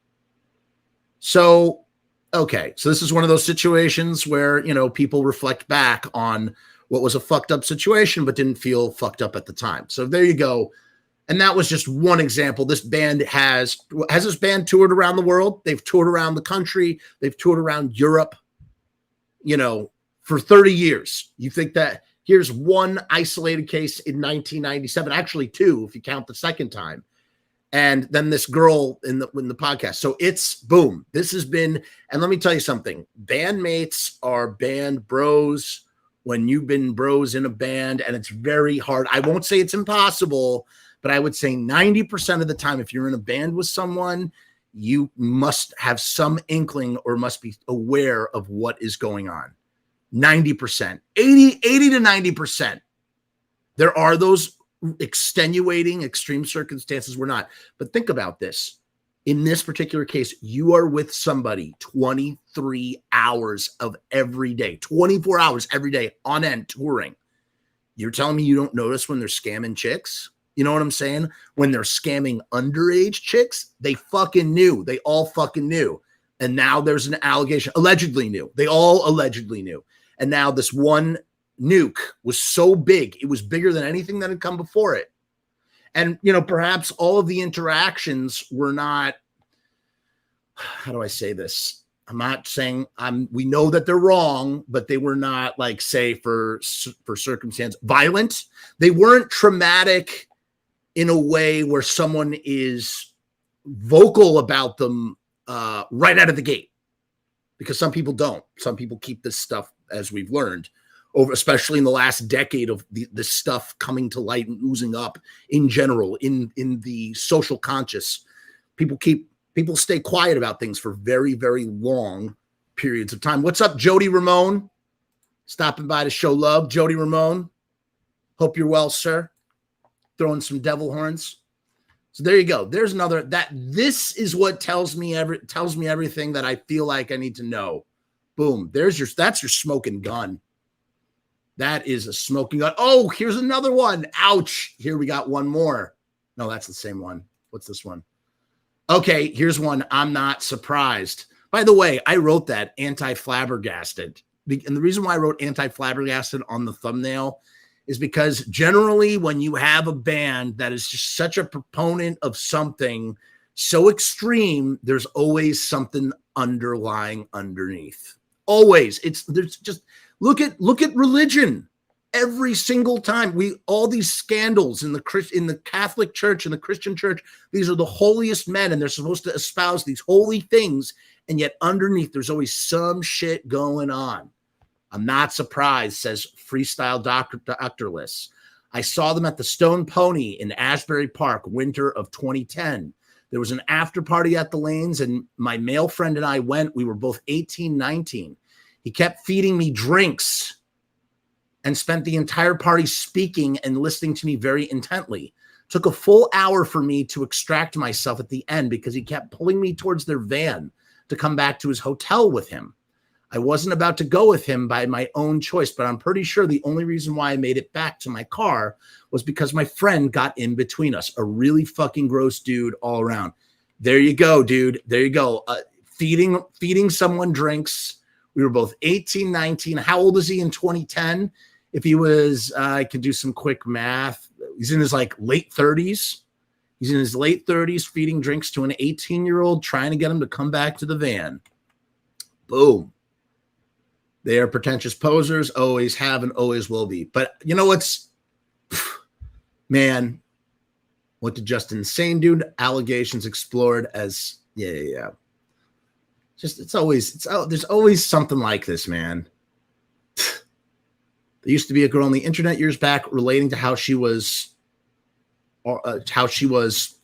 So, okay. So this is one of those situations where, people reflect back on what was a fucked up situation, but didn't feel fucked up at the time. So there you go. And that was just one example. This band has this band toured around the world. They've toured around the country. They've toured around Europe, for 30 years. You think that here's one isolated case in 1997, actually two, if you count the second time. And then this girl in the podcast. So it's boom. This has been, and let me tell you something. Bandmates are band bros when you've been bros in a band, and it's very hard. I won't say it's impossible, but I would say 90% of the time, if you're in a band with someone, you must have some inkling or must be aware of what is going on. 90%, 80 to 90%. There are those extenuating extreme circumstances we're not. But think about this. In this particular case, you are with somebody 23 hours of every day, 24 hours every day on end touring. You're telling me you don't notice when they're scamming chicks? You know what I'm saying? When they're scamming underage chicks, they fucking knew. They all fucking knew. And now there's an allegation, allegedly knew. They all allegedly knew. And now this one nuke was so big, it was bigger than anything that had come before it. And, you know, perhaps all of the interactions were not, how do I say this? I'm not saying we know that they're wrong, but they were not, like, say for circumstance violent. They weren't traumatic in a way where someone is vocal about them right out of the gate, because some people don't. Some people keep this stuff, as we've learned, over, especially in the last decade of this stuff coming to light and oozing up in general in the social conscious. People stay quiet about things for very, very long periods of time. What's up, Jody Ramone? Stopping by to show love. Jody Ramone, hope you're well, sir. Throwing some devil horns. So there you go. There's another, this is what tells me everything that I feel like I need to know. Boom. That's your smoking gun. That is a smoking gun. Oh, here's another one. Ouch. Here we got one more. No, that's the same one. What's this one? Okay, here's one. I'm not surprised. By the way, I wrote that anti-flabbergasted. And the reason why I wrote anti-flabbergasted on the thumbnail is because generally when you have a band that is just such a proponent of something so extreme, there's always something underlying underneath. Always. There's just look at religion. Every single time all these scandals in the Catholic Church and the Christian Church, these are the holiest men and they're supposed to espouse these holy things. And yet underneath there's always some shit going on. I'm not surprised, says Freestyle Doctorless. I saw them at the Stone Pony in Asbury Park, winter of 2010. There was an after party at the Lanes and my male friend and I went. We were both 18, 19. He kept feeding me drinks and spent the entire party speaking and listening to me very intently. Took a full hour for me to extract myself at the end because he kept pulling me towards their van to come back to his hotel with him. I wasn't about to go with him by my own choice, but I'm pretty sure the only reason why I made it back to my car was because my friend got in between us. A really fucking gross dude all around. There you go, dude. There you go. Feeding someone drinks. We were both 18, 19. How old is he in 2010? If he was, I could do some quick math. He's in his late 30s. He's in his late 30s feeding drinks to an 18-year-old, trying to get him to come back to the van. Boom. They are pretentious posers, always have and always will be. But you know what's, man, what did Justin Sane do? Allegations explored as, yeah. Just, there's always something like this, man. There used to be a girl on the internet years back relating to how she was RAP. She was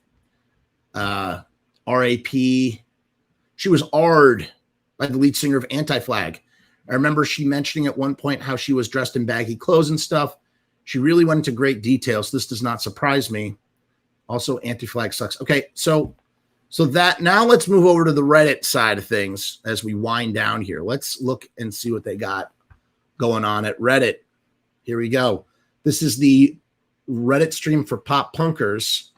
R'd by the lead singer of Anti-Flag. I remember she mentioning at one point how she was dressed in baggy clothes and stuff. She really went into great detail, so this does not surprise me. Also, Anti-Flag sucks. Okay, so that now let's move over to the Reddit side of things as we wind down here. Let's look and see what they got going on at Reddit. Here we go. This is the Reddit stream for pop punkers.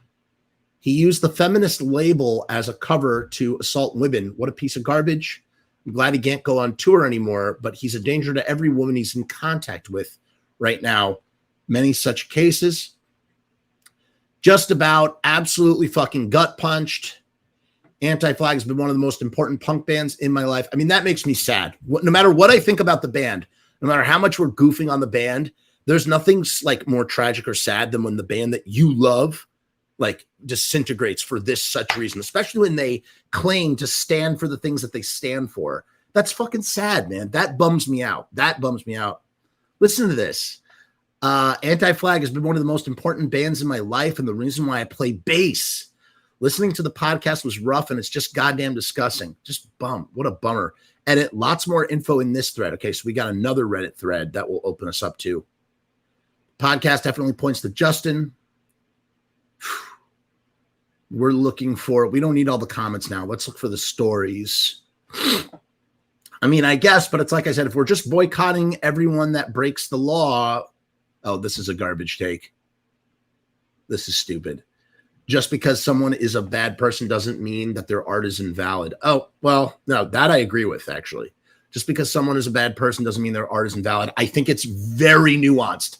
He used the feminist label as a cover to assault women. What a piece of garbage. I'm glad he can't go on tour anymore, but he's a danger to every woman he's in contact with right now. Many such cases. Just about absolutely fucking gut punched. Anti-Flag has been one of the most important punk bands in my life. I mean, that makes me sad. No matter what I think about the band, no matter how much we're goofing on the band, there's nothing like more tragic or sad than when the band that you love like disintegrates for this such reason, especially when they claim to stand for the things that they stand for. That's fucking sad, man. That bums me out. That bums me out. Listen to this. Anti-Flag has been one of the most important bands in my life and the reason why I play bass. Listening to the podcast was rough and it's just goddamn disgusting. Just bum. What a bummer. Edit. Lots more info in this thread. Okay, so we got another Reddit thread that will open us up to. Podcast definitely points to Justin. We're looking for, we don't need all the comments now. Let's look for the stories. I mean, I guess, but it's like I said, if we're just boycotting everyone that breaks the law. Oh, this is a garbage take. This is stupid. Just because someone is a bad person doesn't mean that their art is invalid. Oh, well, no, that I agree with, actually. Just because someone is a bad person doesn't mean their art is invalid. I think it's very nuanced.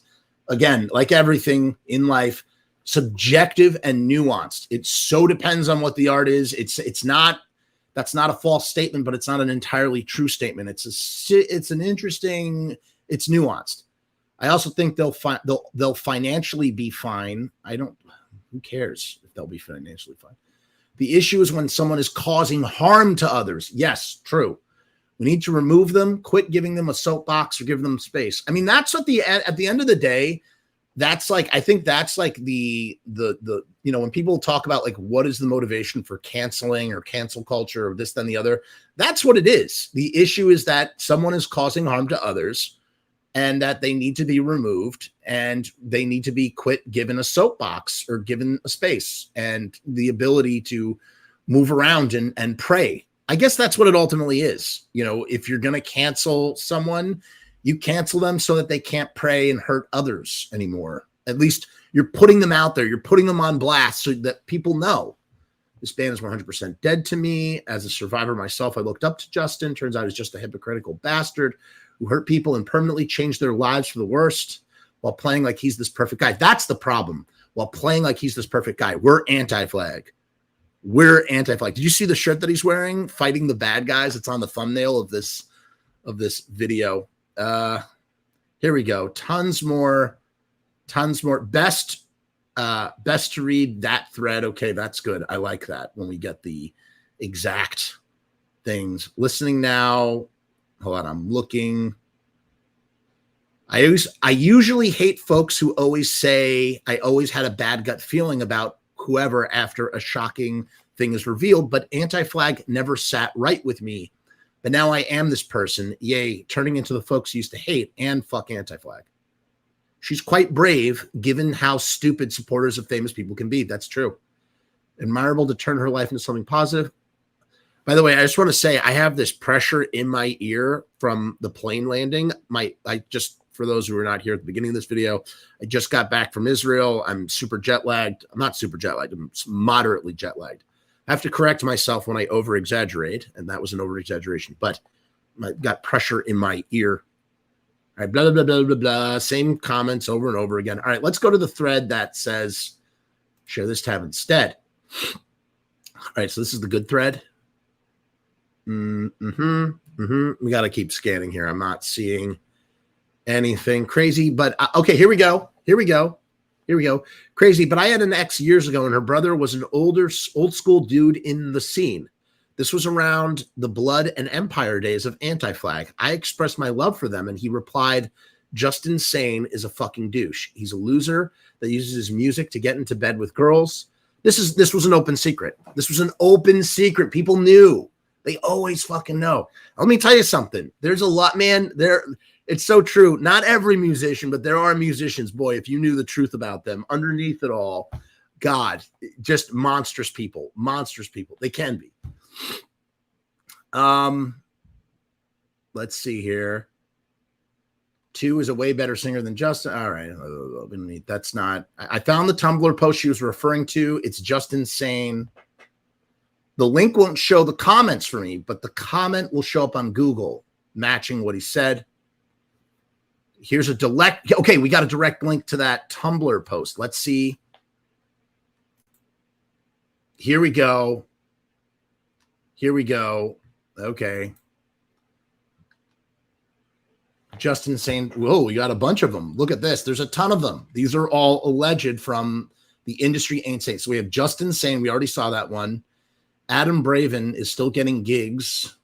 Again, like everything in life, subjective and nuanced. It so depends on what the art is. It's not, that's not a false statement, but it's not an entirely true statement. It's an interesting, it's nuanced. I also think they'll financially be fine. Who cares if they'll be financially fine? The issue is when someone is causing harm to others. Yes, true. We need to remove them, quit giving them a soapbox or give them space. I mean, that's what at the end of the day, that's like, I think that's like the when people talk about like, what is the motivation for canceling or cancel culture or this, then the other, that's what it is. The issue is that someone is causing harm to others and that they need to be removed and they need to be quit given a soapbox or given a space and the ability to move around and pray. I guess that's what it ultimately is. If you're going to cancel someone, you cancel them so that they can't pray and hurt others anymore. At least you're putting them out there. You're putting them on blast so that people know this band is 100% dead to me. As a survivor myself, I looked up to Justin. Turns out he's just a hypocritical bastard who hurt people and permanently changed their lives for the worst while playing like he's this perfect guy. That's the problem. While playing like he's this perfect guy. We're anti-flag. We're anti-flag. Did you see the shirt that he's wearing? Fighting the bad guys. It's on the thumbnail of this video. Here we go. Tons more. Best to read that thread. Okay, that's good. I like that when we get the exact things. Listening now. Hold on, I'm looking. I usually hate folks who always say I always had a bad gut feeling about whoever after a shocking thing is revealed, but anti-flag never sat right with me. But now I am this person, yay, turning into the folks used to hate and fuck anti-flag. She's quite brave, given how stupid supporters of famous people can be. That's true. Admirable to turn her life into something positive. By the way, I just want to say I have this pressure in my ear from the plane landing. For those who are not here at the beginning of this video, I just got back from Israel. I'm super jet lagged. I'm not super jet lagged. I'm moderately jet lagged. I have to correct myself when I over exaggerate, and that was an over exaggeration, but I got pressure in my ear. All right, blah, blah, blah, blah, blah, blah. Same comments over and over again. All right, let's go to the thread that says share this tab instead. All right, so this is the good thread. We got to keep scanning here. I'm not seeing anything crazy, but okay, here we go. Crazy, but I had an ex years ago and her brother was an old school dude in the scene. This was around the Blood and Empire days of Anti-Flag. I expressed my love for them and he replied, Justin Sane is a fucking douche. He's a loser that uses his music to get into bed with girls. This was an open secret. This was an open secret. People knew. They always fucking know. Let me tell you something. There's a lot, man. It's so true. Not every musician, but there are musicians. Boy, if you knew the truth about them, underneath it all, God, just monstrous people. Monstrous people. They can be. Let's see here. 2 is a way better singer than Justin. All right. That's not. I found the Tumblr post she was referring to. It's Justin Sane. The link won't show the comments for me, but the comment will show up on Google, matching what he said. Here's a direct. Okay, we got a direct link to that Tumblr post. Let's see. Here we go. Okay. Justin Sane. Whoa, we got a bunch of them. Look at this. There's a ton of them. These are all alleged from The industry ain't sane. So we have Justin Sane. We already saw that one. Adam Braven is still getting gigs,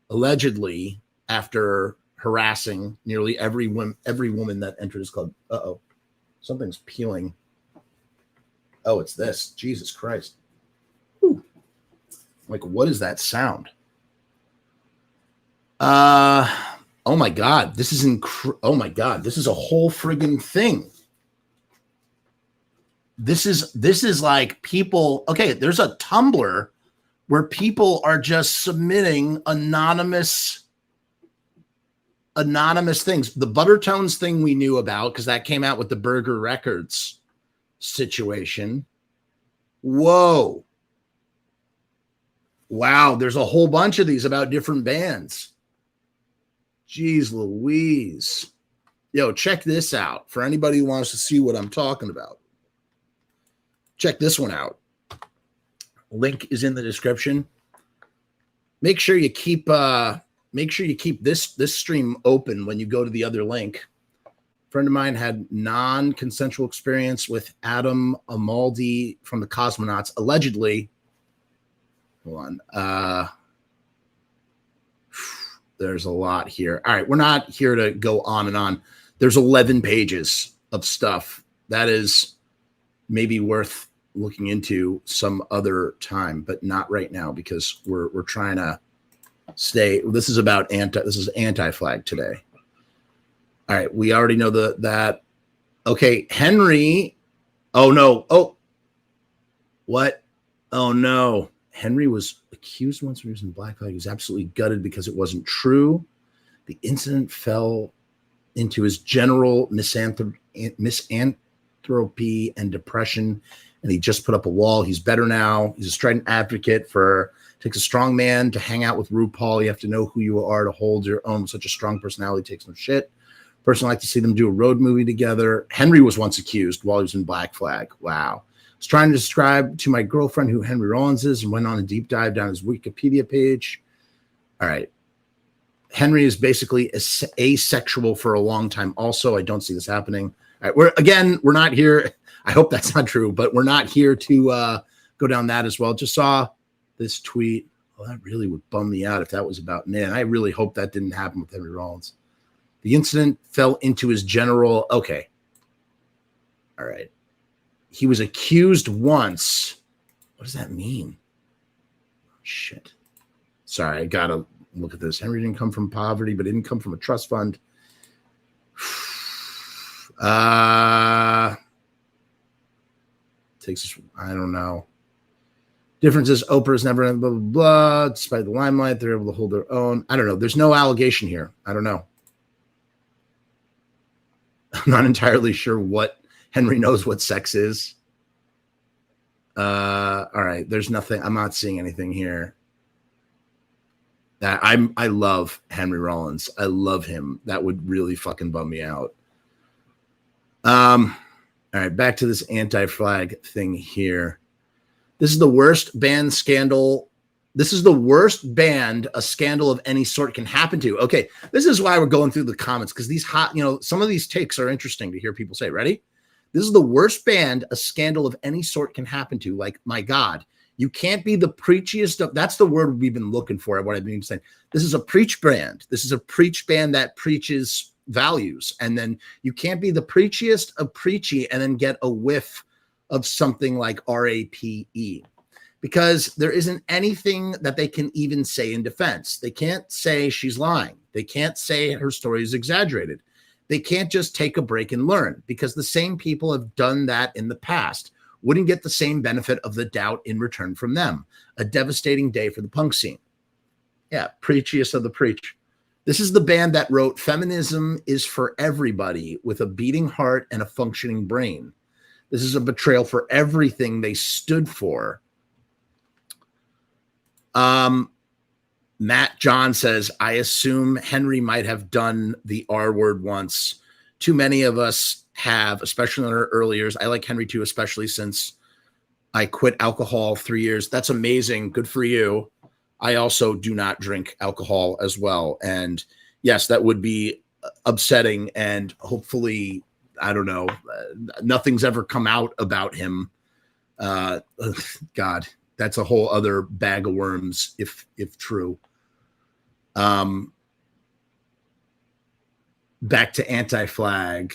allegedly, after harassing nearly every woman that entered his club. Uh-oh. Something's peeling. Oh, it's this. Jesus Christ. Whew. Like, what is that sound? Oh my God. This is oh my God. This is a whole friggin' thing. This is like people. Okay, there's a Tumblr where people are just submitting anonymous things. The Buttertones thing we knew about because that came out with the Burger Records situation. Whoa. Wow, there's a whole bunch of these about different bands. Jeez Louise. Yo, check this out for anybody who wants to see what I'm talking about. Check this one out. Link is in the description. Make sure you keep this stream open when you go to the other link. A friend of mine had non-consensual experience with Adam Amaldi from the Cosmonauts, allegedly. Hold on. There's a lot here. All right, we're not here to go on and on. There's 11 pages of stuff that is maybe worth looking into some other time, but not right now because we're trying to stay. This is about anti-flag today. All right, we already know that. Okay, Henry. Oh no. Oh, what? Oh no. Henry was accused once of using black flag. He was absolutely gutted because it wasn't true. The incident fell into his general misanthropy and depression, and he just put up a wall. He's better now. He's a strident advocate for. Takes a strong man to hang out with RuPaul. You have to know who you are to hold your own. Such a strong personality takes no shit. Person like to see them do a road movie together. Henry was once accused while he was in Black Flag. Wow. I was trying to describe to my girlfriend who Henry Rollins is and went on a deep dive down his Wikipedia page. All right. Henry is basically asexual for a long time. Also, I don't see this happening. All right. We're not here. I hope that's not true, but we're not here to go down that as well. Just saw this tweet. Well, that really would bum me out if that was about man. I really hope that didn't happen with Henry Rollins. The incident fell into his general. Okay. All right. He was accused once. What does that mean? Shit. Sorry, I gotta look at this. Henry didn't come from poverty, but didn't come from a trust fund. Takes. I don't know. Difference is Oprah's never blah, blah, blah. Despite the limelight, they're able to hold their own. I don't know. There's no allegation here. I don't know. I'm not entirely sure what Henry knows what sex is. All right. There's nothing. I'm not seeing anything here. That I love Henry Rollins. I love him. That would really fucking bum me out. All right. Back to this anti-flag thing here. This is the worst band scandal. This is the worst band a scandal of any sort can happen to. Okay, this is why we're going through the comments because these some of these takes are interesting to hear people say. Ready? This is the worst band a scandal of any sort can happen to. Like, my God, you can't be the preachiest of. That's the word we've been looking for. What I've been saying. This is a preach band. This is a preach band that preaches values, and then you can't be the preachiest of preachy and then get a whiff of something like RAPE, because there isn't anything that they can even say in defense. They can't say she's lying. They can't say her story is exaggerated. They can't just take a break and learn, because the same people have done that in the past. Wouldn't get the same benefit of the doubt in return from them. A devastating day for the punk scene. Yeah, preachiest of the preach. This is the band that wrote Feminism is for Everybody with a beating heart and a functioning brain. This is a betrayal for everything they stood for. Matt John says, I assume Henry might have done the R word once. Too many of us have, especially in our early years. I like Henry too, especially since I quit alcohol 3 years. That's amazing. Good for you. I also do not drink alcohol as well. And yes, that would be upsetting. And hopefully I don't know. Nothing's ever come out about him. God, that's a whole other bag of worms if true. Back to Anti-Flag,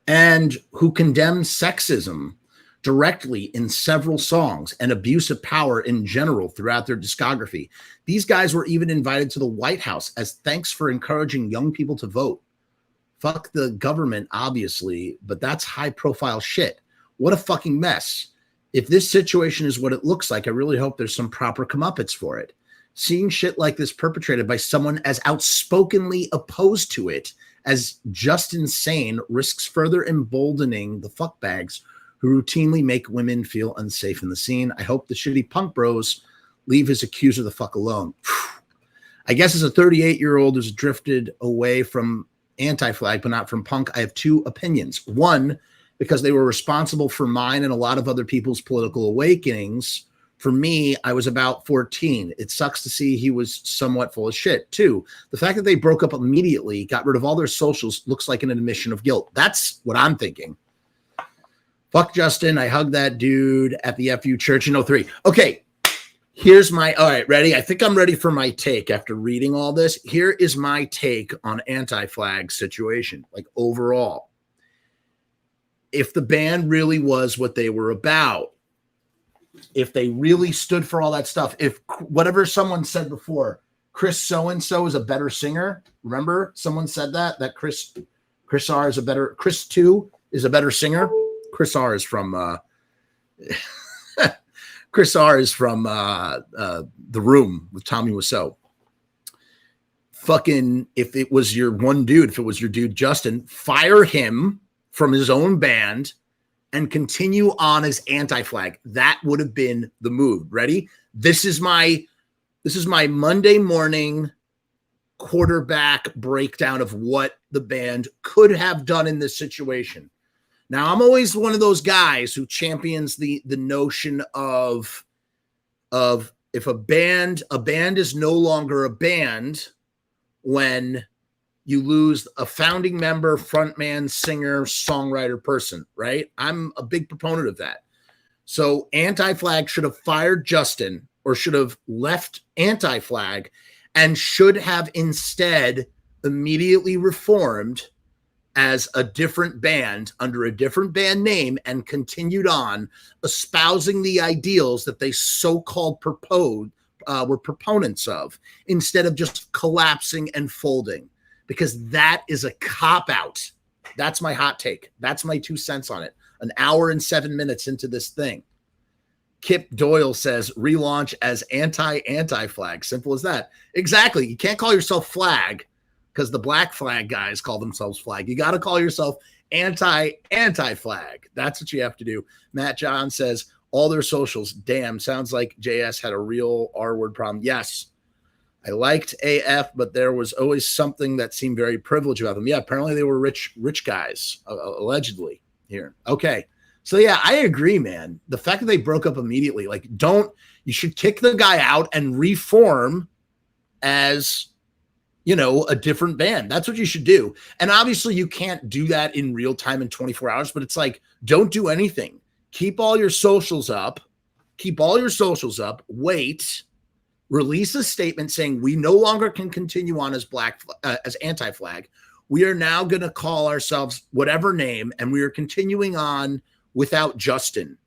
and who condemns sexism directly in several songs and abuse of power in general throughout their discography. These guys were even invited to the White House as thanks for encouraging young people to vote. Fuck the government, obviously, but that's high-profile shit. What a fucking mess. If this situation is what it looks like, I really hope there's some proper comeuppance for it. Seeing shit like this perpetrated by someone as outspokenly opposed to it as Justin Sane risks further emboldening the fuckbags who routinely make women feel unsafe in the scene. I hope the shitty punk bros leave his accuser the fuck alone. I guess as a 38-year-old who's drifted away from Anti-Flag, but not from punk, I have two opinions. One, because they were responsible for mine and a lot of other people's political awakenings. For me, I was about 14. It sucks to see he was somewhat full of shit. Two, the fact that they broke up immediately, got rid of all their socials, looks like an admission of guilt. That's what I'm thinking. Fuck Justin. I hugged that dude at the FU church in 03. Okay, here's my, all right, ready? I think I'm ready for my take after reading all this. Here is my take on Anti-Flag situation, like overall. If the band really was what they were about, if they really stood for all that stuff, if whatever someone said before, Chris so-and-so is a better singer. Remember someone said that Chris R is a better, Chris 2 is a better singer. Chris R is from Chris R is from The Room with Tommy Wiseau. Fucking, if it was your one dude, if it was your dude Justin, fire him from his own band and continue on as Anti-Flag. That would have been the move. Ready? This is my Monday morning quarterback breakdown of what the band could have done in this situation. Now, I'm always one of those guys who champions the notion of if a band is no longer a band when you lose a founding member, frontman, singer, songwriter person, right? I'm a big proponent of that. So Anti-Flag should have fired Justin or should have left Anti-Flag and should have instead immediately reformed as a different band under a different band name and continued on espousing the ideals that they so-called were proponents of, instead of just collapsing and folding, because that is a cop-out. That's my hot take. That's my 2 cents on it. An hour and 7 minutes into this thing. Kip Doyle says, relaunch as Anti-Flag. Simple as that. Exactly. You can't call yourself Flag because the Black Flag guys call themselves Flag. You got to call yourself Anti-Flag. That's what you have to do. Matt John says, all their socials. Damn, sounds like JS had a real R-word problem. Yes, I liked AF, but there was always something that seemed very privileged about them. Yeah, apparently they were rich guys, allegedly here. Okay. So yeah, I agree, man. The fact that they broke up immediately, like, you should kick the guy out and reform as, a different band. That's what you should do. And obviously you can't do that in real time in 24 hours, but it's like, don't do anything. Keep all your socials up. Wait, release a statement saying we no longer can continue on as as Anti-Flag. We are now going to call ourselves whatever name, and we are continuing on without Justin.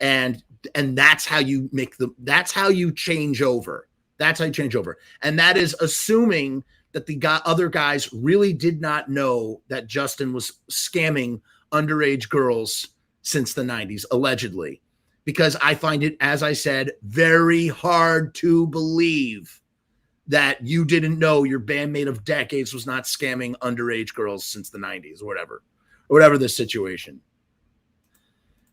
And that's how you that's how you change over. That's how you change over. And that is assuming that the other guys really did not know that Justin was scamming underage girls since the 90s, allegedly. Because I find it, as I said, very hard to believe that you didn't know your bandmate of decades was not scamming underage girls since the 90s or whatever the situation.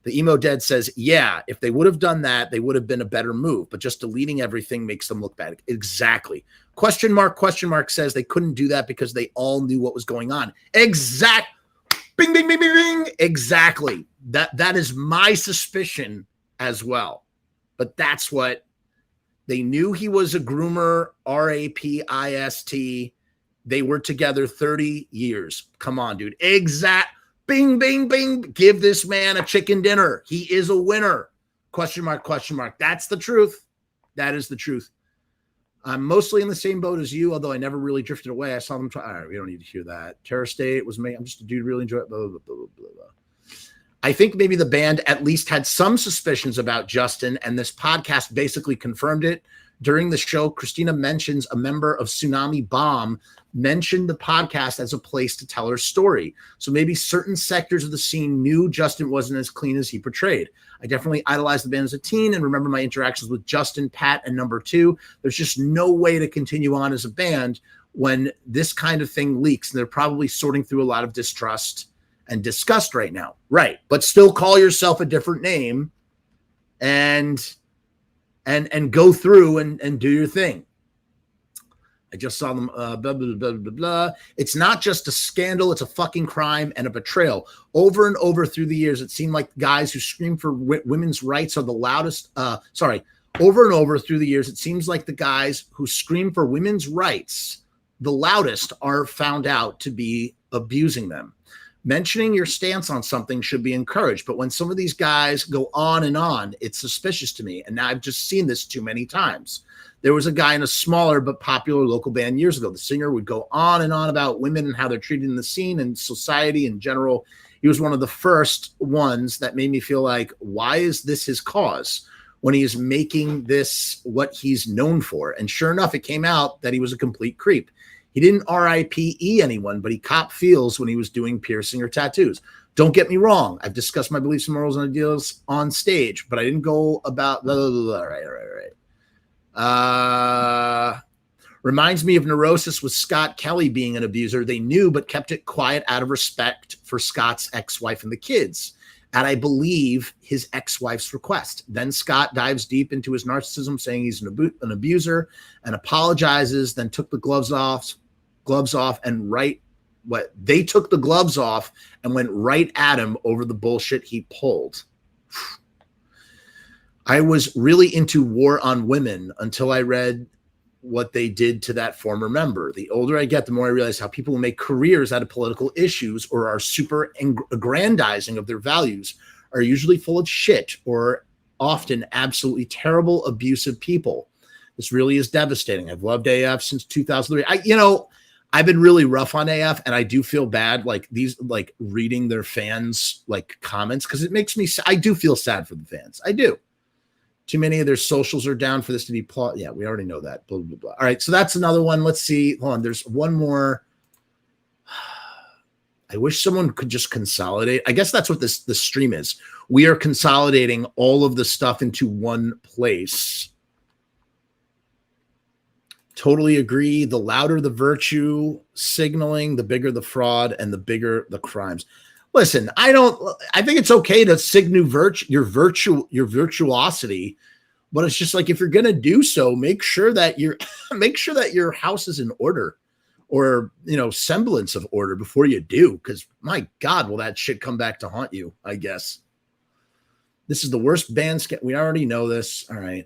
The Emo Dead says, yeah, if they would have done that, they would have been a better move, but just deleting everything makes them look bad. Exactly. Question mark says they couldn't do that because they all knew what was going on. Bing, bing, bing, bing, bing. Exactly. That is my suspicion as well. But that's what they knew. He was a groomer, rapist. They were together 30 years. Come on, dude. Bing, bing, bing. Give this man a chicken dinner. He is a winner. Question mark, question mark. That's the truth. That is the truth. I'm mostly in the same boat as you, although I never really drifted away. I saw them try. All right, we don't need to hear that. Terror State was me. I'm just a dude really enjoy it. Blah, blah, blah, blah, blah, blah. I think maybe the band at least had some suspicions about Justin, and this podcast basically confirmed it. During the show, Christina mentions a member of Tsunami Bomb mentioned the podcast as a place to tell her story. So maybe certain sectors of the scene knew Justin wasn't as clean as he portrayed. I definitely idolized the band as a teen and remember my interactions with Justin, Pat, and Number Two. There's just no way to continue on as a band when this kind of thing leaks. And they're probably sorting through a lot of distrust and disgust right now. Right. But still call yourself a different name and go through and do your thing. I just saw them, blah, blah, blah, blah, blah. It's not just a scandal. It's a fucking crime and a betrayal. Over and over through the years, it seemed like guys who scream for women's rights are the loudest. Over and over through the years, it seems like the guys who scream for women's rights, the loudest, are found out to be abusing them. Mentioning your stance on something should be encouraged, but when some of these guys go on and on, it's suspicious to me. And now I've just seen this too many times. There was a guy in a smaller but popular local band years ago. The singer would go on and on about women and how they're treated in the scene and society in general. He was one of the first ones that made me feel like, why is this his cause when he is making this what he's known for? And sure enough, it came out that he was a complete creep. He didn't RIPE anyone, but he cop feels when he was doing piercing or tattoos. Don't get me wrong. I've discussed my beliefs and morals and ideals on stage, but I didn't go about blah, blah, blah, blah. Right. Reminds me of Neurosis with Scott Kelly being an abuser. They knew, but kept it quiet out of respect for Scott's ex-wife and the kids, at I believe his ex-wife's request. Then Scott dives deep into his narcissism, saying he's an abuser and apologizes, then took the gloves off and they took the gloves off and went right at him over the bullshit he pulled. I was really into War on Women until I read what they did to that former member. The older I get, the more I realize how people who make careers out of political issues or are super aggrandizing of their values are usually full of shit or often absolutely terrible, abusive people. This really is devastating. I've loved AF since 2003. I've been really rough on AF, and I do feel bad, reading their fans' comments, because it makes me. I do feel sad for the fans. I do. Too many of their socials are down for this to be plot. Yeah, we already know that. Blah, blah, blah. All right, so that's another one. Let's see. Hold on. There's one more. I wish someone could just consolidate. I guess that's what the stream is. We are consolidating all of the stuff into one place. Totally agree. The louder the virtue signaling, the bigger the fraud and the bigger the crimes. Listen, I think it's okay to signal your virtuosity, but it's just like, if you're going to do so, make sure that your house is in order, or, semblance of order before you do. Cause my God, will that shit come back to haunt you, I guess. This is the worst band. We already know this. All right.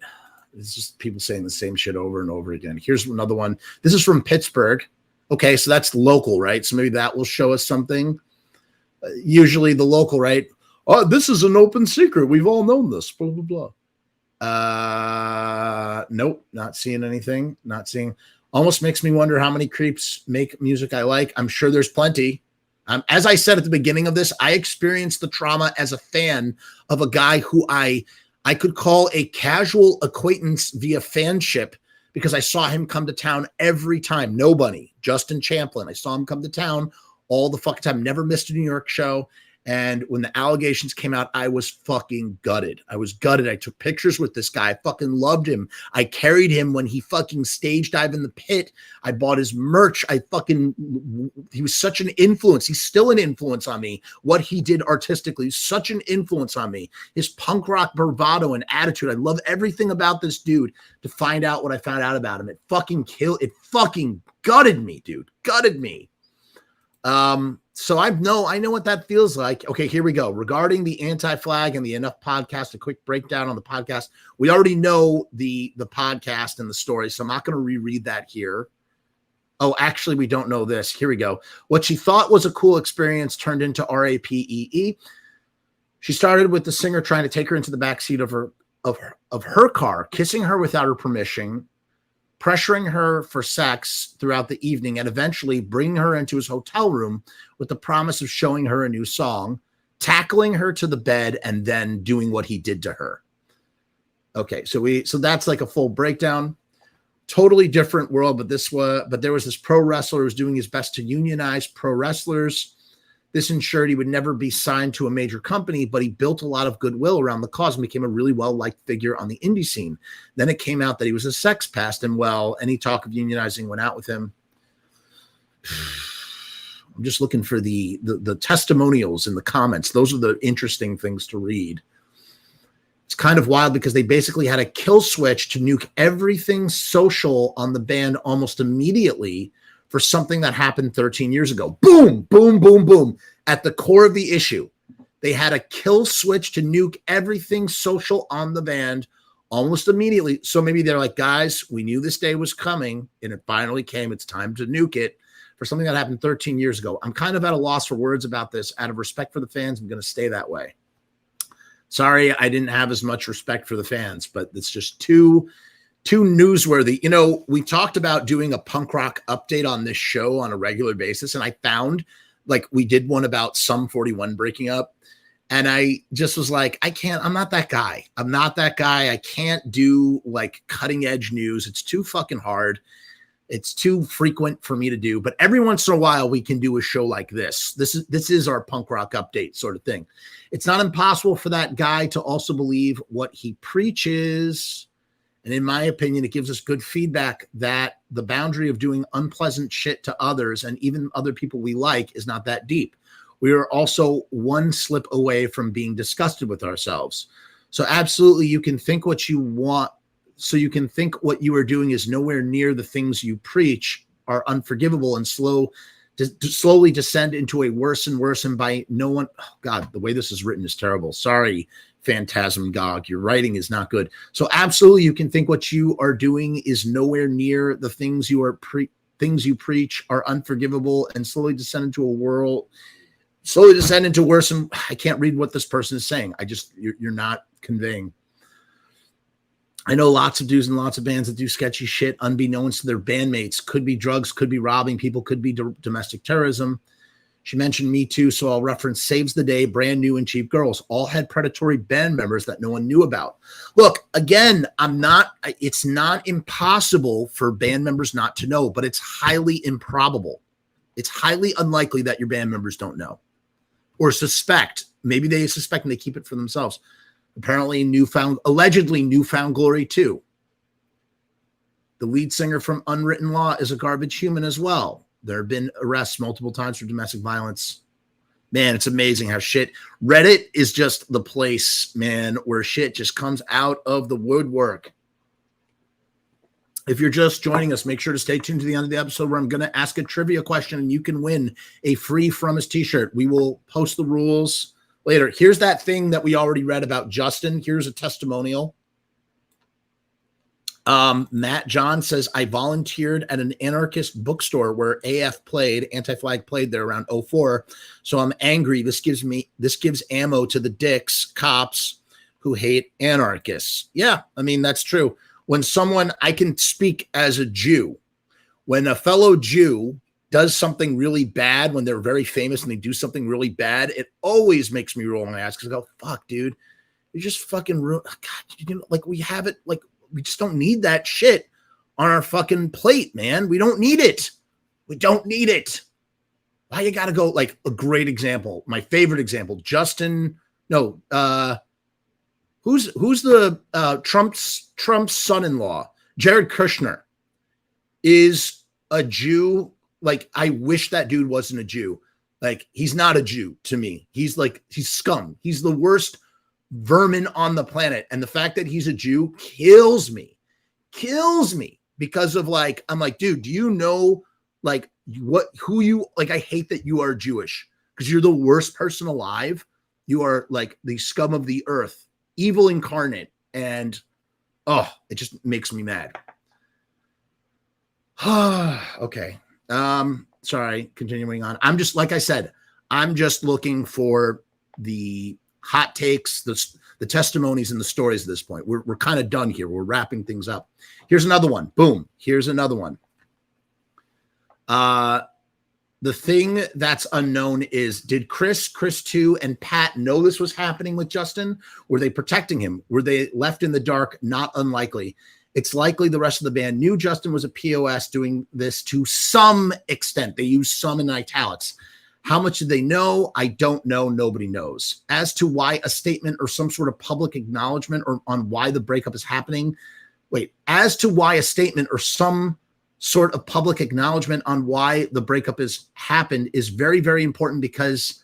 It's just people saying the same shit over and over again. Here's another one. This is from Pittsburgh. Okay. So that's local, right? So maybe that will show us something. Usually the local, right? Oh, this is an open secret. We've all known this. Blah, blah, blah. Nope. Not seeing anything. Not seeing. Almost makes me wonder how many creeps make music I like. I'm sure there's plenty. As I said at the beginning of this, I experienced the trauma as a fan of a guy who I could call a casual acquaintance via fanship, because I saw him come to town every time. Nobody. Justin Champlin. I saw him come to town all the fucking time. Never missed a New York show. And when the allegations came out, I was fucking gutted. I took pictures with this guy. I fucking loved him. I carried him when he fucking stage dived in the pit. I bought his merch. He was such an influence. He's still an influence on me. What he did artistically, such an influence on me. His punk rock bravado and attitude. I love everything about this dude. To find out what I found out about him, it fucking gutted me, dude. Gutted me. So I know what that feels like. Okay, here we go. Regarding the anti-flag and the Enough podcast, a quick breakdown on the podcast. We already know the podcast and the story, so I'm not going to reread that here. Oh, actually, we don't know this. Here we go. What she thought was a cool experience turned into RAPEE. She started with the singer trying to take her into the backseat of her car, kissing her without her permission, pressuring her for sex throughout the evening, and eventually bringing her into his hotel room with the promise of showing her a new song, tackling her to the bed, and then doing what he did to her. Okay, so that's like a full breakdown. Totally different world, but there was this pro wrestler who was doing his best to unionize pro wrestlers. This ensured he would never be signed to a major company, but he built a lot of goodwill around the cause and became a really well-liked figure on the indie scene. Then it came out that he was a sex pest, and any talk of unionizing went out with him. I'm just looking for the testimonials in the comments. Those are the interesting things to read. It's kind of wild because they basically had a kill switch to nuke everything social on the band almost immediately for something that happened 13 years ago. Boom, boom, boom, boom. At the core of the issue, they had a kill switch to nuke everything social on the band almost immediately. So maybe they're like, guys, we knew this day was coming and it finally came. It's time to nuke it for something that happened 13 years ago. I'm kind of at a loss for words about this. Out of respect for the fans, I'm going to stay that way. Sorry, I didn't have as much respect for the fans, but it's just too newsworthy. You know, we talked about doing a punk rock update on this show on a regular basis, and I found like we did one about Sum 41 breaking up, and I just was like, I'm not that guy. I can't do like cutting edge news. It's too fucking hard. It's too frequent for me to do, but every once in a while we can do a show like this. This is our punk rock update sort of thing. It's not impossible for that guy to also believe what he preaches. And in my opinion, it gives us good feedback that the boundary of doing unpleasant shit to others and even other people we like is not that deep. We are also one slip away from being disgusted with ourselves. So absolutely, you can think what you want. So you can think what you are doing is nowhere near the things you preach are unforgivable and slowly descend into a worse and worse. And by no one, oh God, the way this is written is terrible. Sorry, Phantasm Gog, your writing is not good. So absolutely, you can think what you are doing is nowhere near the things things you preach are unforgivable and slowly descend into worse. And I can't read what this person is saying. You're not conveying. I know lots of dudes and lots of bands that do sketchy shit unbeknownst to their bandmates. Could be drugs, could be robbing people, could be domestic terrorism. She mentioned Me Too, so I'll reference Saves the Day, Brand New, and Cheap Girls. All had predatory band members that no one knew about. Look, again, it's not impossible for band members not to know, but it's highly improbable. It's highly unlikely that your band members don't know or suspect. Maybe they suspect and they keep it for themselves. Apparently allegedly Newfound Glory too. The lead singer from Unwritten Law is a garbage human as well. There have been arrests multiple times for domestic violence. Man, it's amazing how Reddit is just the place, man, where shit just comes out of the woodwork. If you're just joining us, make sure to stay tuned to the end of the episode where I'm going to ask a trivia question and you can win a free Frumess t-shirt. We will post the rules later. Here's that thing that we already read about Justin. Here's a testimonial. Matt John says, I volunteered at an anarchist bookstore where Anti-Flag played there around 2004. So I'm angry. This gives ammo to the dicks, cops who hate anarchists. Yeah, I mean, that's true. I can speak as a Jew. When a fellow Jew does something really bad, when they're very famous and they do something really bad, it always makes me roll my eyes because I go, fuck, dude, you just fucking ruined. God, like we have it, like we just don't need that shit on our fucking plate, man. We don't need it. We don't need it. Why you got to go? Like a great example, my favorite example, who's the Trump's son-in-law? Jared Kushner is a Jew. Like, I wish that dude wasn't a Jew. Like, he's not a Jew to me. He's scum. He's the worst vermin on the planet. And the fact that he's a Jew kills me because of like, I'm like, dude, do you know like I hate that you are Jewish because you're the worst person alive. You are like the scum of the earth, evil incarnate. And it just makes me mad. Okay. Sorry, continuing on. I'm just, like I said, I'm just looking for the hot takes, the testimonies and the stories at this point. We're kind of done here. We're wrapping things up. Here's another one. Boom. Here's another one. The thing that's unknown is, did Chris 2, and Pat know this was happening with Justin? Were they protecting him? Were they left in the dark? Not unlikely. It's likely the rest of the band knew Justin was a POS doing this to some extent. They use some in italics. How much did they know? I don't know. Nobody knows. As to why a statement or some sort of public acknowledgement or on why the breakup is happening. As to why a statement or some sort of public acknowledgement on why the breakup has happened is very, very important, because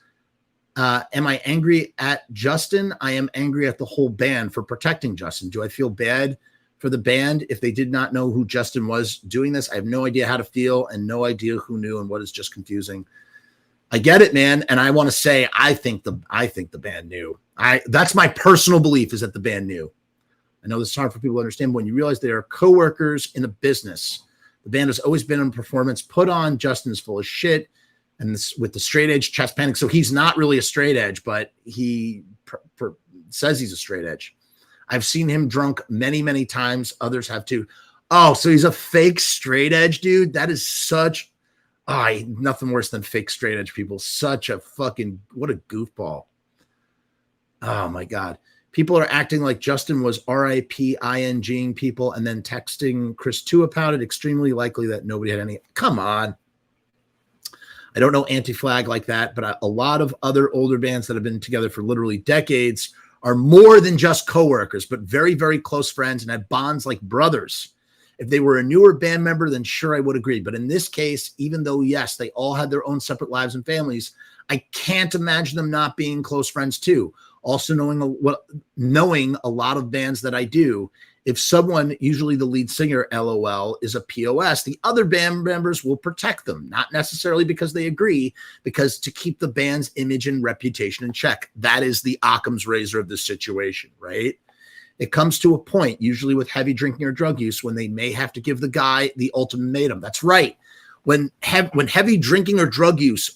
am I angry at Justin? I am angry at the whole band for protecting Justin. Do I feel bad for the band if they did not know who Justin was doing this? I have no idea how to feel and no idea who knew, and what is just confusing. I get it, man. And I want to say, I think the band knew. That's my personal belief, is that the band knew. I know this is hard for people to understand, but when you realize they are coworkers in a business, the band has always been in performance put on. Justin's full of shit, and this, with the straight edge chest panic. So he's not really a straight edge, but he says he's a straight edge. I've seen him drunk many, many times. Others have too. Oh, so he's a fake straight edge dude. That is such, nothing worse than fake straight edge people. Such a fucking, what a goofball. Oh my God. People are acting like Justin was RIP-ing people and then texting Chris 2 about it. Extremely likely that nobody had any. Come on. I don't know Anti-Flag like that, but a lot of other older bands that have been together for literally decades are more than just coworkers, but very, very close friends and have bonds like brothers. If they were a newer band member, then sure, I would agree. But in this case, even though, yes, they all had their own separate lives and families, I can't imagine them not being close friends too. Also knowing a lot of bands that I do, if someone, usually the lead singer, LOL, is a POS, the other band members will protect them, not necessarily because they agree, because to keep the band's image and reputation in check. That is the Occam's razor of this situation, right? It comes to a point, usually with heavy drinking or drug use, when they may have to give the guy the ultimatum. That's right. When heavy drinking or drug use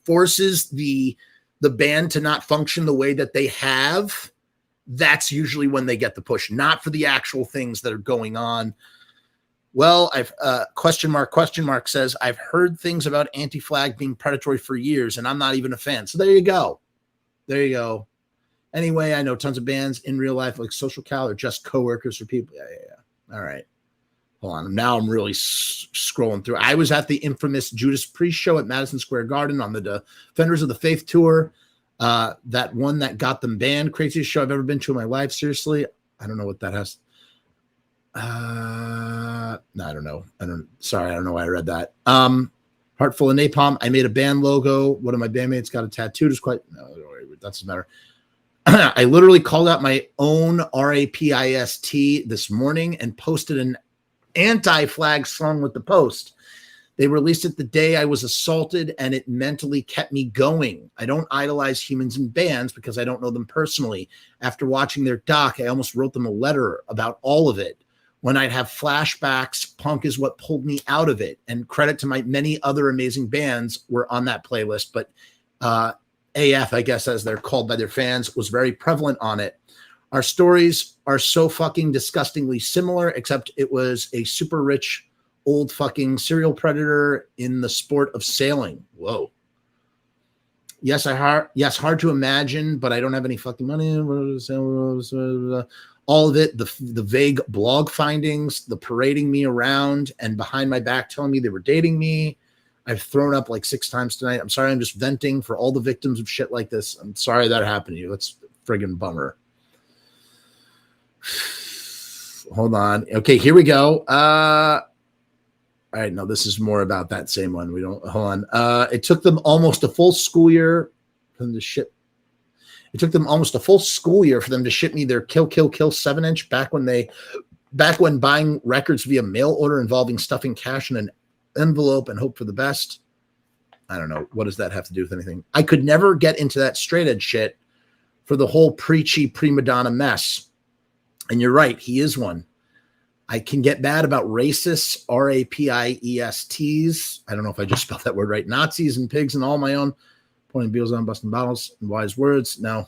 forces the band to not function the way that they have, that's usually when they get the push, not for the actual things that are going on. Well, I've question mark says, I've heard things about Anti-Flag being predatory for years, and I'm not even a fan. So there you go. There you go. Anyway, I know tons of bands in real life, like Social Cal, are just coworkers or people. Yeah. All right. Hold on. Now I'm really scrolling through. I was at the infamous Judas Priest show at Madison Square Garden on the Defenders of the Faith tour. That one that got them banned. Craziest show I've ever been to in my life. Seriously. I don't know what that has. No, I don't know. Sorry. I don't know why I read that. Heart Full of Napalm. I made a band logo. One of my bandmates got a tattoo. Just quite, no, don't worry. That doesn't matter. I literally called out my own RAPIST this morning and posted an Anti-Flag song with the post. They released it the day I was assaulted, and it mentally kept me going. I don't idolize humans in bands because I don't know them personally. After watching their doc, I almost wrote them a letter about all of it. When I'd have flashbacks, punk is what pulled me out of it. And credit to my many other amazing bands were on that playlist, but AF, I guess, as they're called by their fans, was very prevalent on it. Our stories are so fucking disgustingly similar, except it was a super rich old fucking serial predator in the sport of sailing. Whoa. Yes, hard to imagine, but I don't have any fucking money. All of it, the vague blog findings, the parading me around and behind my back telling me they were dating me. I've thrown up like 6 times tonight. I'm sorry. I'm just venting for all the victims of shit like this. I'm sorry that happened to you. That's a friggin' bummer. Hold on. Okay, here we go. All right, no, this is more about that same one. We don't, hold on. It took them almost a full school year for them to ship. It took them almost a full school year for them to ship me their Kill 7-inch back when buying records via mail order involving stuffing cash in an envelope and hope for the best. I don't know. What does that have to do with anything? I could never get into that straight edge shit for the whole preachy prima donna mess. And you're right. He is one. I can get mad about racists, RAPIESTs. I don't know if I just spelled that word right. Nazis and pigs and all my own. Pointing beals on, busting bottles, and wise words. No.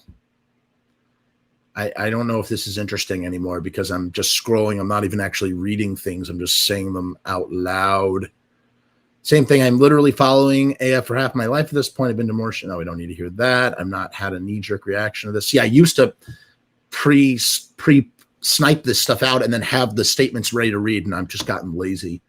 I don't know if this is interesting anymore because I'm just scrolling. I'm not even actually reading things. I'm just saying them out loud. Same thing. I'm literally following AF for half my life at this point. I've been to more. No, we don't need to hear that. I've not had a knee-jerk reaction to this. Yeah, I used to pre-snipe this stuff out and then have the statements ready to read, and I've just gotten lazy.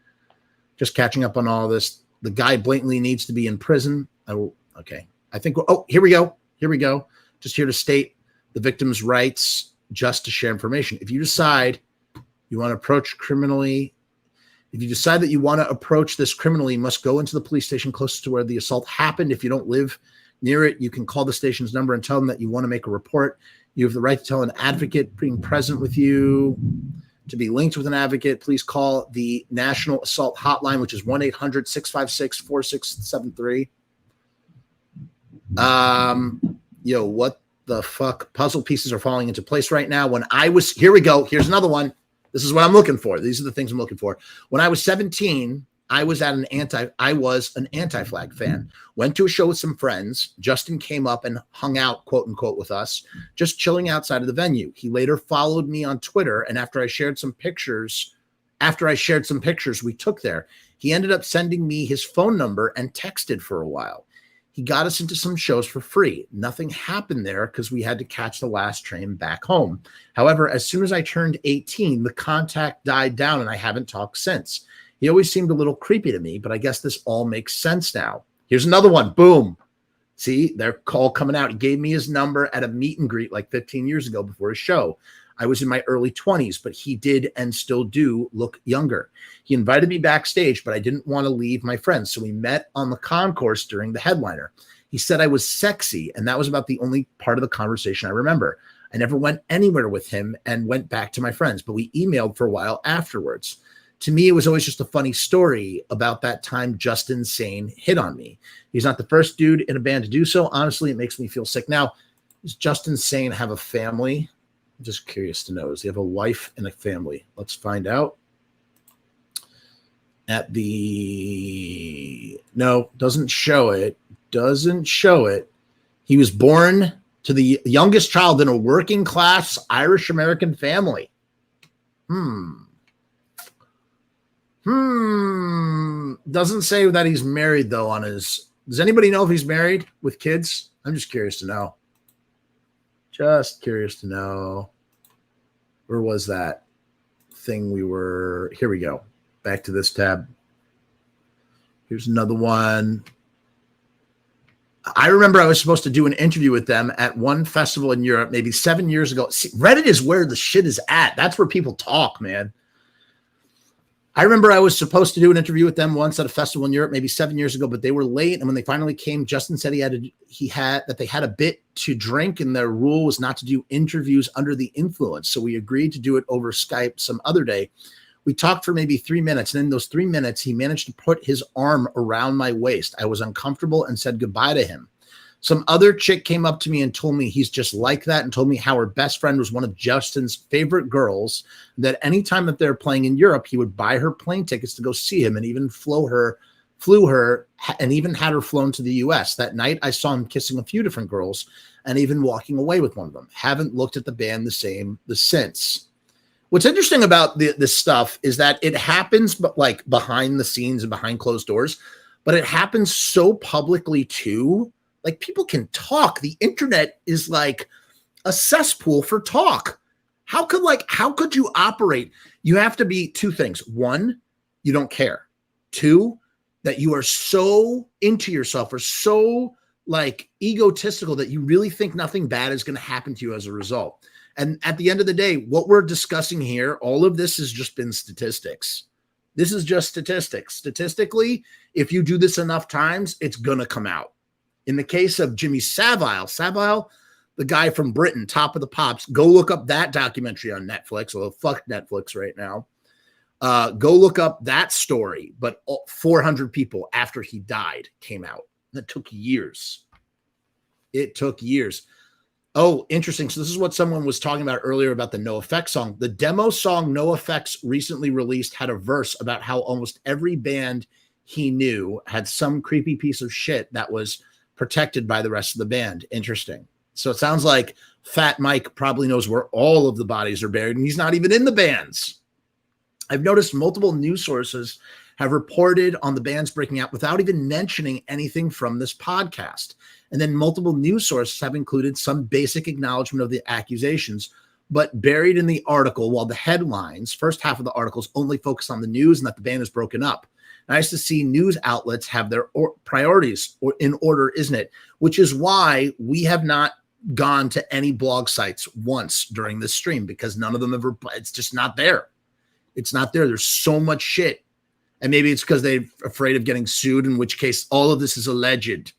Just catching up on all this. The guy blatantly needs to be in prison. Okay. I think, here we go. Here we go. Just here to state the victim's rights just to share information. If you decide you want to approach criminally, if you decide that you want to approach this criminally, you must go into the police station closest to where the assault happened. If you don't live near it, you can call the station's number and tell them that you want to make a report. You have the right to tell an advocate being present with you. To be linked with an advocate, please call the National Assault Hotline, which is 1-800-656-4673. What the fuck? Puzzle pieces are falling into place right now. Here we go. Here's another one. This is what I'm looking for. These are the things I'm looking for. When I was 17, I was an anti-flag fan. Went to a show with some friends. Justin came up and hung out, quote unquote, with us, just chilling outside of the venue. He later followed me on Twitter, and after I shared some pictures we took there, he ended up sending me his phone number and texted for a while. He got us into some shows for free. Nothing happened there because we had to catch the last train back home. However, as soon as I turned 18, the contact died down and I haven't talked since. He always seemed a little creepy to me, but I guess this all makes sense now. Here's another one. Boom. See, they're all coming out. He gave me his number at a meet and greet like 15 years ago before his show. I was in my early 20s, but he did and still do look younger. He invited me backstage, but I didn't want to leave my friends, so we met on the concourse during the headliner. He said I was sexy, and that was about the only part of the conversation I remember. I never went anywhere with him and went back to my friends, but we emailed for a while afterwards. To me, it was always just a funny story about that time Justin Sane hit on me. He's not the first dude in a band to do so. Honestly, it makes me feel sick. Now, does Justin Sane have a family? I'm just curious to know. Does he have a wife and a family? Let's find out. No, doesn't show it. Doesn't show it. He was born to the youngest child in a working class Irish American family. Doesn't say that he's married though on his. Does anybody know if he's married with kids? I'm just curious to know. Just curious to know. Where was that thing here we go. Back to this tab. Here's another one. I remember I was supposed to do an interview with them at one festival in Europe, maybe 7 years ago. See, Reddit is where the shit is at. That's where people talk, man. I remember I was supposed to do an interview with them once at a festival in Europe, maybe 7 years ago, but they were late. And when they finally came, Justin said they had a bit to drink, and their rule was not to do interviews under the influence. So we agreed to do it over Skype some other day. We talked for maybe 3 minutes, and in those 3 minutes, he managed to put his arm around my waist. I was uncomfortable and said goodbye to him. Some other chick came up to me and told me he's just like that, and told me how her best friend was one of Justin's favorite girls, that anytime that they're playing in Europe, he would buy her plane tickets to go see him, and even flew her and even had her flown to the US. That night, I saw him kissing a few different girls and even walking away with one of them. Haven't looked at the band the same since. What's interesting about this stuff is that it happens, but like behind the scenes and behind closed doors, but it happens so publicly too. Like, people can talk. The internet is like a cesspool for talk. How could you operate? You have to be two things. One, you don't care. Two, that you are so into yourself or so like egotistical that you really think nothing bad is going to happen to you as a result. And at the end of the day, what we're discussing here, all of this has just been statistics. This is just statistics. Statistically, if you do this enough times, it's going to come out. In the case of Jimmy Savile, the guy from Britain, Top of the Pops, go look up that documentary on Netflix. Although fuck Netflix right now. Go look up that story. But 400 people after he died came out. That took years. It took years. Oh, interesting. So this is what someone was talking about earlier about the NoFX song. The demo song NoFX recently released had a verse about how almost every band he knew had some creepy piece of shit that was protected by the rest of the band. Interesting. So it sounds like Fat Mike probably knows where all of the bodies are buried, and he's not even in the bands. I've noticed multiple news sources have reported on the bands breaking out without even mentioning anything from this podcast. And then multiple news sources have included some basic acknowledgement of the accusations, but buried in the article, while the headlines, first half of the articles, only focus on the news and that the band is broken up. Nice to see news outlets have their priorities in order, isn't it? Which is why we have not gone to any blog sites once during this stream, because none of them ever, it's just not there. It's not there. There's so much shit. And maybe it's because they're afraid of getting sued, in which case all of this is alleged.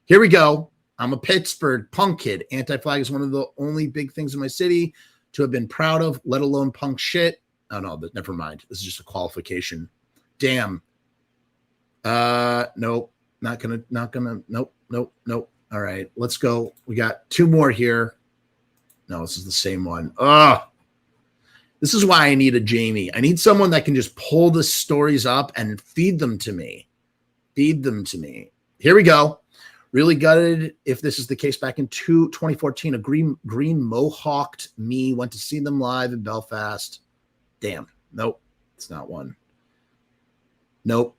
Here we go. I'm a Pittsburgh punk kid. Anti-flag is one of the only big things in my city to have been proud of, let alone punk shit. Oh, no, but never mind. This is just a qualification. Damn. Nope. Not gonna, nope. All right, let's go. We got two more here. No, this is the same one. This is why I need a Jamie. I need someone that can just pull the stories up and feed them to me. Feed them to me. Here we go. Really gutted if this is the case. Back in 2014, a green mohawked me went to see them live in Belfast. Damn. Nope. It's not one. Nope.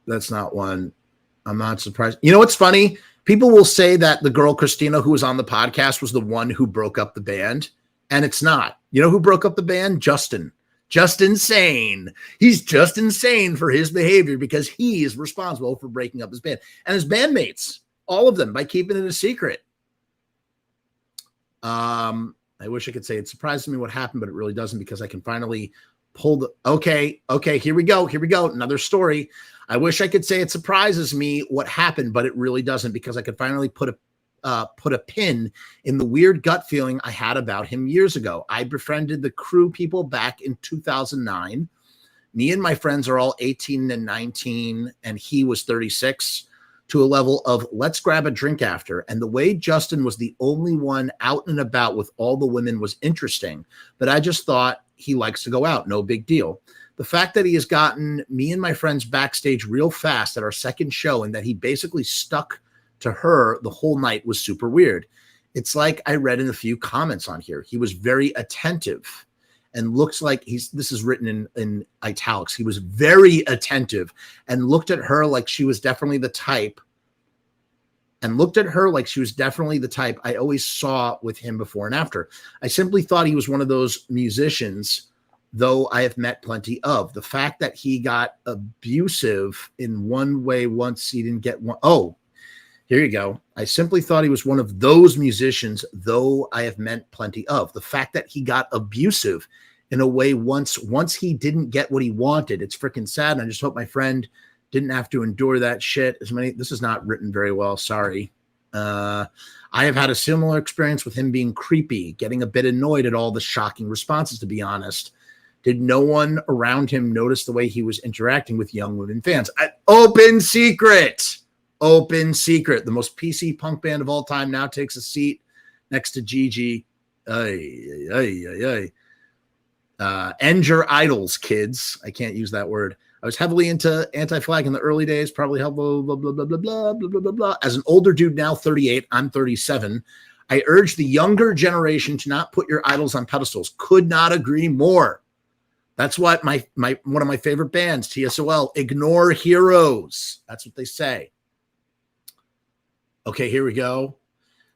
That's not one. I'm not surprised. You know what's funny? People will say that the girl Christina who was on the podcast was the one who broke up the band, and it's not. You know who broke up the band? Justin Sane. He's just insane for his behavior because he is responsible for breaking up his band and his bandmates, all of them, by keeping it a secret. I wish I could say it surprised me what happened, but it really doesn't, because I can finally pull the, okay, here we go. Another story. I wish I could say it surprises me what happened, but it really doesn't, because I could finally put a pin in the weird gut feeling I had about him years ago. I befriended the crew people back in 2009. Me and my friends are all 18 and 19, and he was 36, to a level of let's grab a drink after. And the way Justin was the only one out and about with all the women was interesting, but I just thought he likes to go out. No big deal. The fact that he has gotten me and my friends backstage real fast at our second show, and that he basically stuck to her the whole night, was super weird. It's like I read in a few comments on here. He was very attentive and looks like this is written in italics. He was very attentive and looked at her like she was definitely the type. I always saw with him before and after. I simply thought he was one of those musicians, though I have met plenty of. The fact that he got abusive in one way once he didn't get one. Oh, here you go. I simply thought he was one of those musicians, though I have met plenty of. The fact that he got abusive in a way once he didn't get what he wanted. It's freaking sad. And I just hope my friend didn't have to endure that shit. This is not written very well. Sorry. I have had a similar experience with him being creepy, getting a bit annoyed at all the shocking responses, to be honest. Did no one around him notice the way he was interacting with young women fans? Open secret. The most PC punk band of all time now takes a seat next to Gigi. End your idols, kids. I can't use that word. I was heavily into anti-flag in the early days, probably helped blah, blah, blah, blah, blah, blah, blah, blah, blah, blah. As an older dude now, 38, I'm 37. I urge the younger generation to not put your idols on pedestals. Could not agree more. That's what one of my favorite bands, TSOL, ignore heroes. That's what they say. Okay, here we go.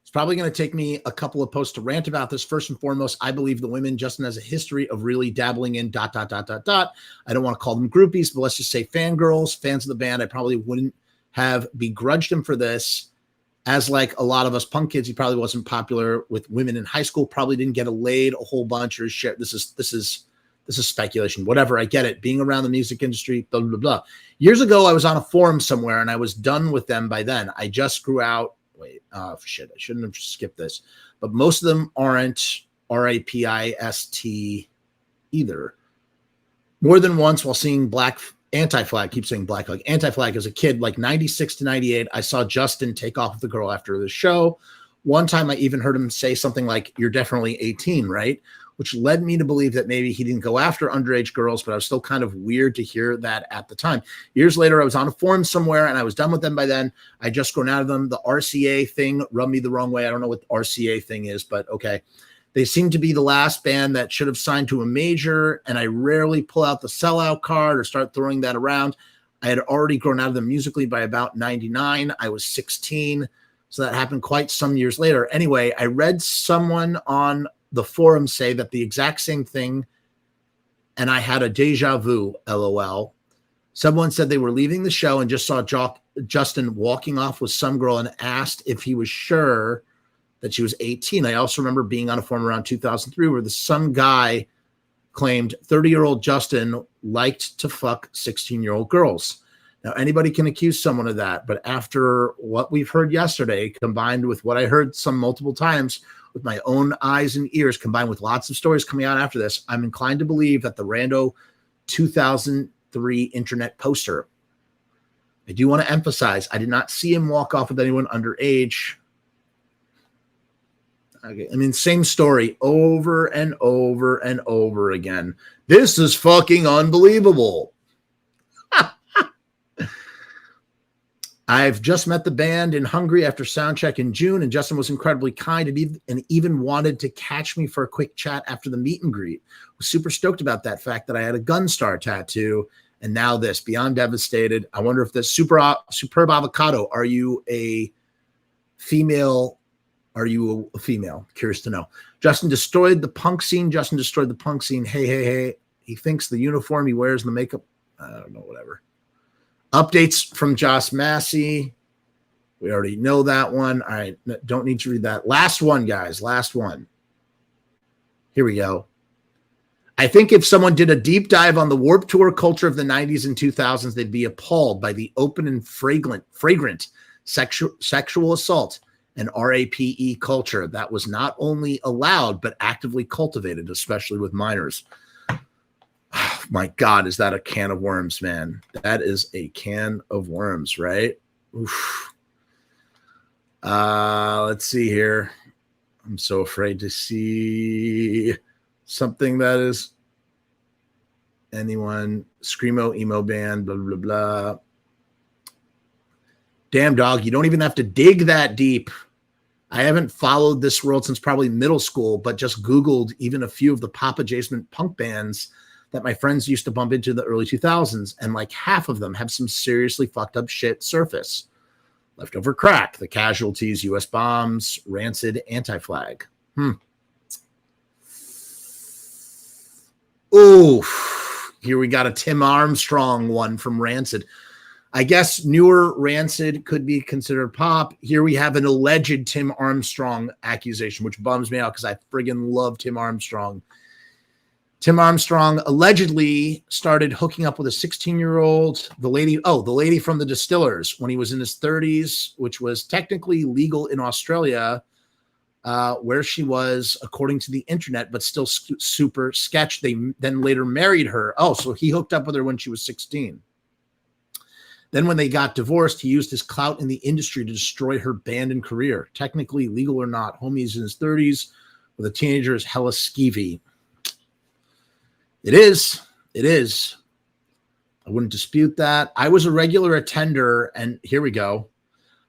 It's probably going to take me a couple of posts to rant about this. First and foremost, I believe the women Justin has a history of really dabbling in ... I don't want to call them groupies, but let's just say fangirls, fans of the band. I probably wouldn't have begrudged him for this. As like a lot of us punk kids, he probably wasn't popular with women in high school, probably didn't get laid a whole bunch or shit. This is speculation, whatever. I get it. Being around the music industry, blah, blah, blah. Years ago, I was on a forum somewhere and I was done with them by then. I just grew out. Wait, shit. I shouldn't have skipped this, but most of them aren't RAPIST either. More than once while seeing anti-flag, keep saying black flag, anti-flag as a kid, like 96 to 98, I saw Justin take off with the girl after the show. One time I even heard him say something like, "You're definitely 18, right?" Which led me to believe that maybe he didn't go after underage girls, but I was still kind of weird to hear that at the time. Years later, I was on a forum somewhere and I was done with them by then. I just grown out of them. The RCA thing rubbed me the wrong way. I don't know what the RCA thing is, but okay. They seem to be the last band that should have signed to a major, and I rarely pull out the sellout card or start throwing that around. I had already grown out of them musically by about 99. I was 16, so that happened quite some years later. Anyway, I read someone on the forum say that the exact same thing, and I had a deja vu, LOL. Someone said they were leaving the show and just saw Justin walking off with some girl and asked if he was sure that she was 18. I also remember being on a forum around 2003 where some guy claimed 30-year-old Justin liked to fuck 16-year-old girls. Now, anybody can accuse someone of that, but after what we've heard yesterday, combined with what I heard some multiple times with my own eyes and ears, combined with lots of stories coming out after this, I'm inclined to believe that the rando 2003 internet poster. I do want to emphasize, I did not see him walk off with anyone underage. Okay, I mean, same story over and over and over again. This is fucking unbelievable. I've just met the band in Hungary after soundcheck in June, and Justin was incredibly kind and even wanted to catch me for a quick chat after the meet and greet. I was super stoked about that fact that I had a gun star tattoo, and now this. Beyond devastated. I wonder if this superb avocado, are you a female? Are you a female? Curious to know. Justin destroyed the punk scene. Justin destroyed the punk scene. Hey, hey, hey. He thinks the uniform he wears, the makeup. I don't know, whatever. Updates from Josh Massey. We already know that one. All right. Don't need to read that. Last one, guys. Last one. Here we go. I think if someone did a deep dive on the Warped Tour culture of the 90s and 2000s, they'd be appalled by the open and fragrant sexual assault and RAPE culture that was not only allowed, but actively cultivated, especially with minors. Oh, my God, is that a can of worms, man? That is a can of worms, right? Oof. Let's see here. I'm so afraid to see something that is anyone. Screamo, emo band, blah, blah, blah. Damn, dog, you don't even have to dig that deep. I haven't followed this world since probably middle school, but just Googled even a few of the pop adjacent punk bands that my friends used to bump into in the early 2000s, and like half of them have some seriously fucked up shit surface. Leftover Crack, The Casualties, US Bombs, Rancid, Anti-Flag. Ooh, here we got a Tim Armstrong one from Rancid. I guess newer Rancid could be considered pop. Here we have an alleged Tim Armstrong accusation, which bums me out because I friggin' love Tim Armstrong. Tim Armstrong allegedly started hooking up with a 16-year-old, the lady from the Distillers when he was in his 30s, which was technically legal in Australia, where she was, according to the internet, but still super sketch. They then later married her. Oh, so he hooked up with her when she was 16. Then when they got divorced, he used his clout in the industry to destroy her band and career. Technically legal or not, homie's in his 30s with a teenager is hella skeevy. It is. It is. I wouldn't dispute that. I was a regular attender, and here we go.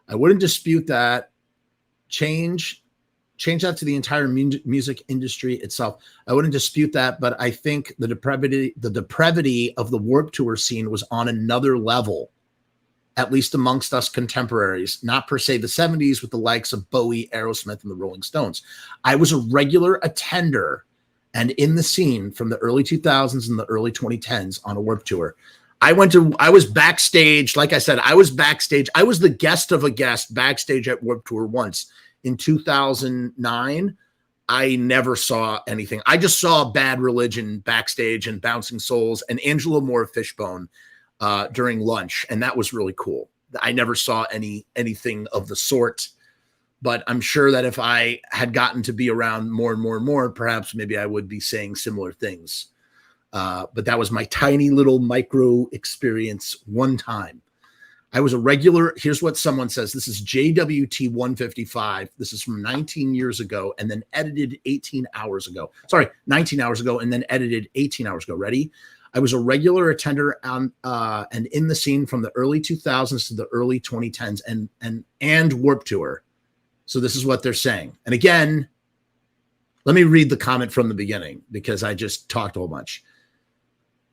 I wouldn't dispute that. Change that to the entire music industry itself. I wouldn't dispute that, but I think the depravity of the Warped Tour scene was on another level, at least amongst us contemporaries, not per se the 70s with the likes of Bowie, Aerosmith, and the Rolling Stones. I was a regular attender and in the scene from the early 2000s and the early 2010s on a Warped Tour. I was backstage. Like I said, I was backstage. I was the guest of a guest backstage at Warped Tour once in 2009. I never saw anything. I just saw Bad Religion backstage and Bouncing Souls and Angela Moore Fishbone during lunch. And that was really cool. I never saw anything of the sort. But I'm sure that if I had gotten to be around more and more and more, perhaps maybe I would be saying similar things. But that was my tiny little micro experience one time. I was a regular. Here's what someone says. This is JWT 155. This is from 19 years ago and then edited 18 hours ago. Sorry, 19 hours ago and then edited 18 hours ago. Ready? I was a regular attender on and in the scene from the early 2000s to the early 2010s and Warped Tour. So this is what they're saying. And again, let me read the comment from the beginning because I just talked a whole bunch.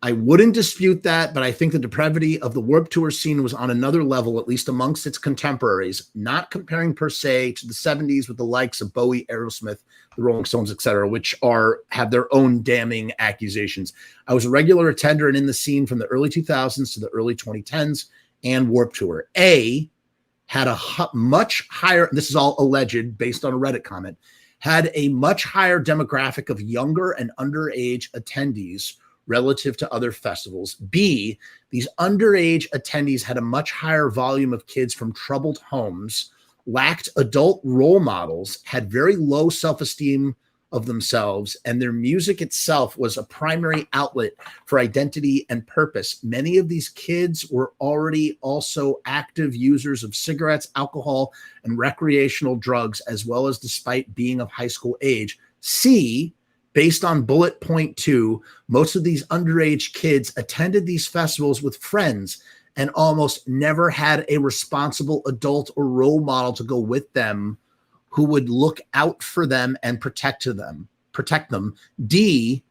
I wouldn't dispute that, but I think the depravity of the Warped Tour scene was on another level, at least amongst its contemporaries, not comparing per se to the 70s with the likes of Bowie, Aerosmith, the Rolling Stones, etc., which have their own damning accusations. I was a regular attender and in the scene from the early 2000s to the early 2010s and Warped Tour. A had a much higher, this is all alleged based on a Reddit comment, had a much higher demographic of younger and underage attendees relative to other festivals. B, these underage attendees had a much higher volume of kids from troubled homes, lacked adult role models, had very low self-esteem of themselves, and their music itself was a primary outlet for identity and purpose. Many of these kids were already also active users of cigarettes, alcohol, and recreational drugs, as well as despite being of high school age. C, based on bullet point 2, most of these underage kids attended these festivals with friends and almost never had a responsible adult or role model to go with them who would look out for them and protect them. D,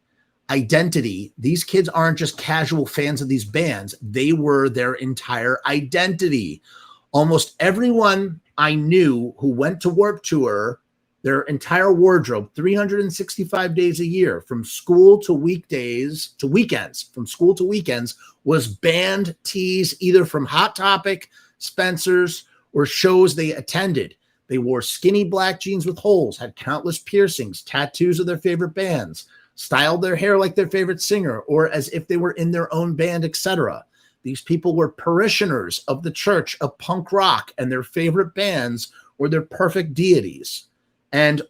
identity. These kids aren't just casual fans of these bands. They were their entire identity. Almost everyone I knew who went to Warped Tour, their entire wardrobe, 365 days a year, from school to weekends, was band tees, either from Hot Topic, Spencer's, or shows they attended. They wore skinny black jeans with holes, had countless piercings, tattoos of their favorite bands, styled their hair like their favorite singer, or as if they were in their own band, etc. These people were parishioners of the church of punk rock, and their favorite bands were their perfect deities. And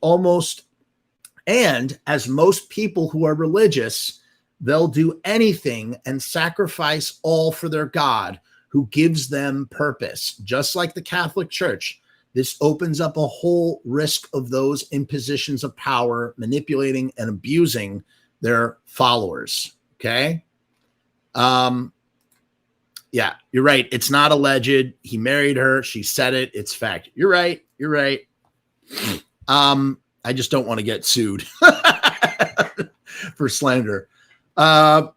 as most people who are religious, they'll do anything and sacrifice all for their God, who gives them purpose. Just like the Catholic Church, this opens up a whole risk of those in positions of power manipulating and abusing their followers. Okay. Yeah, you're right. It's not alleged. He married her. She said it. It's fact. You're right. You're right. I just don't want to get sued for slander. I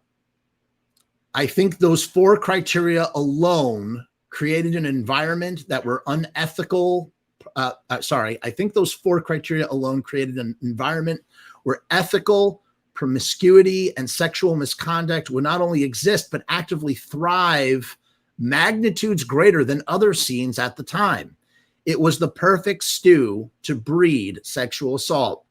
think those 4 criteria alone created an environment that were unethical. I think those 4 criteria alone created an environment where ethical promiscuity and sexual misconduct would not only exist, but actively thrive magnitudes greater than other scenes at the time. It was the perfect stew to breed sexual assault.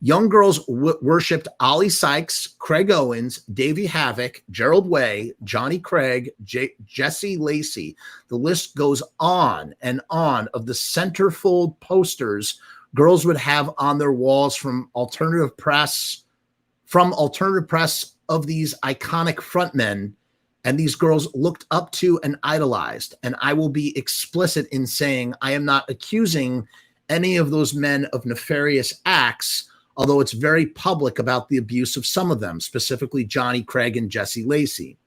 Young girls worshipped Ollie Sykes, Craig Owens, Davey Havok, Gerald Way, Johnny Craig, Jesse Lacey. The list goes on and on of the centerfold posters girls would have on their walls from alternative press of these iconic frontmen. And these girls looked up to and idolized. And I will be explicit in saying I am not accusing any of those men of nefarious acts, although it's very public about the abuse of some of them, specifically Johnny Craig and Jesse Lacey.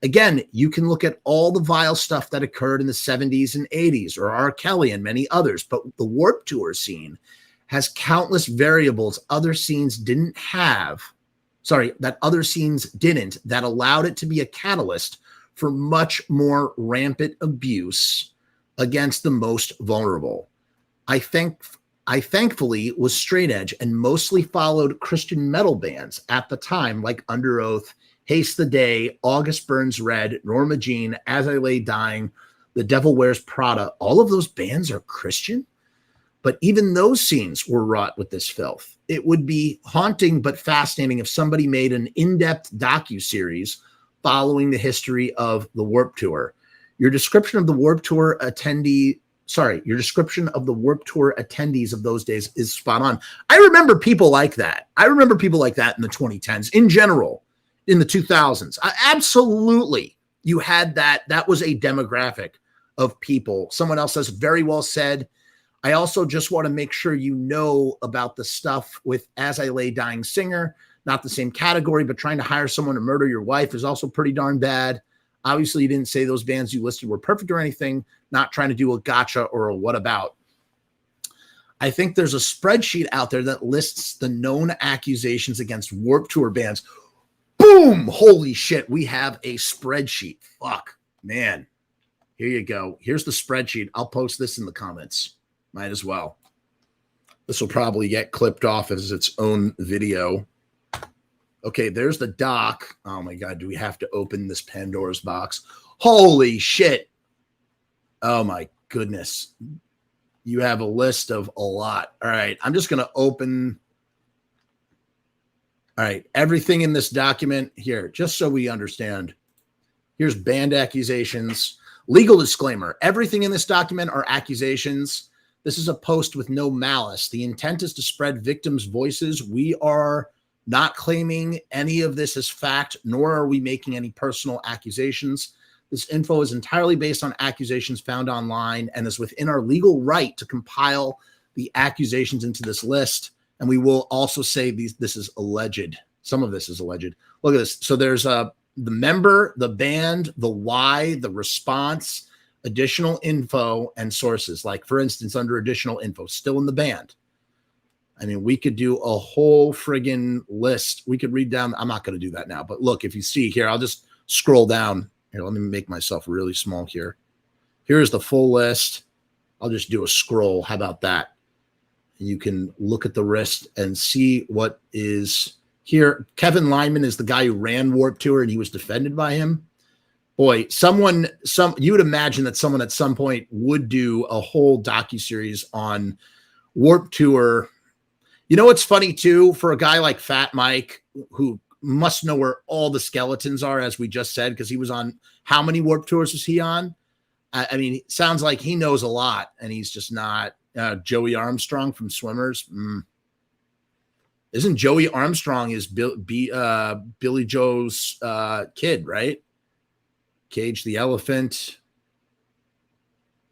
Again, you can look at all the vile stuff that occurred in the 70s and 80s, or R. Kelly and many others, but the Warped Tour scene has countless variables other scenes didn't, that allowed it to be a catalyst for much more rampant abuse against the most vulnerable. I thankfully was straight edge and mostly followed Christian metal bands at the time, like Under Oath, Haste the Day, August Burns Red, Norma Jean, As I Lay Dying, The Devil Wears Prada. All of those bands are Christian, but even those scenes were wrought with this filth. It would be haunting but fascinating if somebody made an in-depth docuseries following the history of the Warped Tour. Your description of the Warped Tour attendees of those days is spot on. I remember people like that. I remember people like that in the 2010s, in general, in the 2000s. Absolutely. You had that. That was a demographic of people. Someone else says, very well said. I also just want to make sure you know about the stuff with As I Lay Dying Singer, not the same category, but trying to hire someone to murder your wife is also pretty darn bad. Obviously, you didn't say those bands you listed were perfect or anything, not trying to do a gotcha or a what about. I think there's a spreadsheet out there that lists the known accusations against Warped Tour bands. Boom! Holy shit, we have a spreadsheet. Fuck, man. Here you go. Here's the spreadsheet. I'll post this in the comments. Might as well. This will probably get clipped off as its own video. Okay, there's the doc. Oh my God, do we have to open this Pandora's box? Holy shit. Oh my goodness. You have a list of a lot. All right, I'm just going to open. All right, everything in this document here, just so we understand. Here's band accusations. Legal disclaimer. Everything in this document are accusations. This is a post with no malice. The intent is to spread victims' voices. We are not claiming any of this as fact, nor are we making any personal accusations. This info is entirely based on accusations found online and is within our legal right to compile the accusations into this list. And we will also say this is alleged. Some of this is alleged. Look at this. So there's the member, the band, the why, the response, additional info, and sources. Like, for instance, under additional info, still in the band. I mean, we could do a whole friggin' list. We could read down. I'm not going to do that now. But look, if you see here, I'll just scroll down. Here, let me make myself really small here. Here's the full list. I'll just do a scroll. How about that? You can look at the list and see what is here. Kevin Lyman is the guy who ran Warped Tour, and he was defended by him. Boy, you would imagine that someone at some point would do a whole docuseries on Warped Tour. You know what's funny too, for a guy like Fat Mike, who must know where all the skeletons are, as we just said, because he was on, how many Warped Tours was he on? I mean, it sounds like he knows a lot, and he's just not. Joey Armstrong from Swimmers. Isn't Joey Armstrong is Billy Joe's kid, right? Cage the Elephant.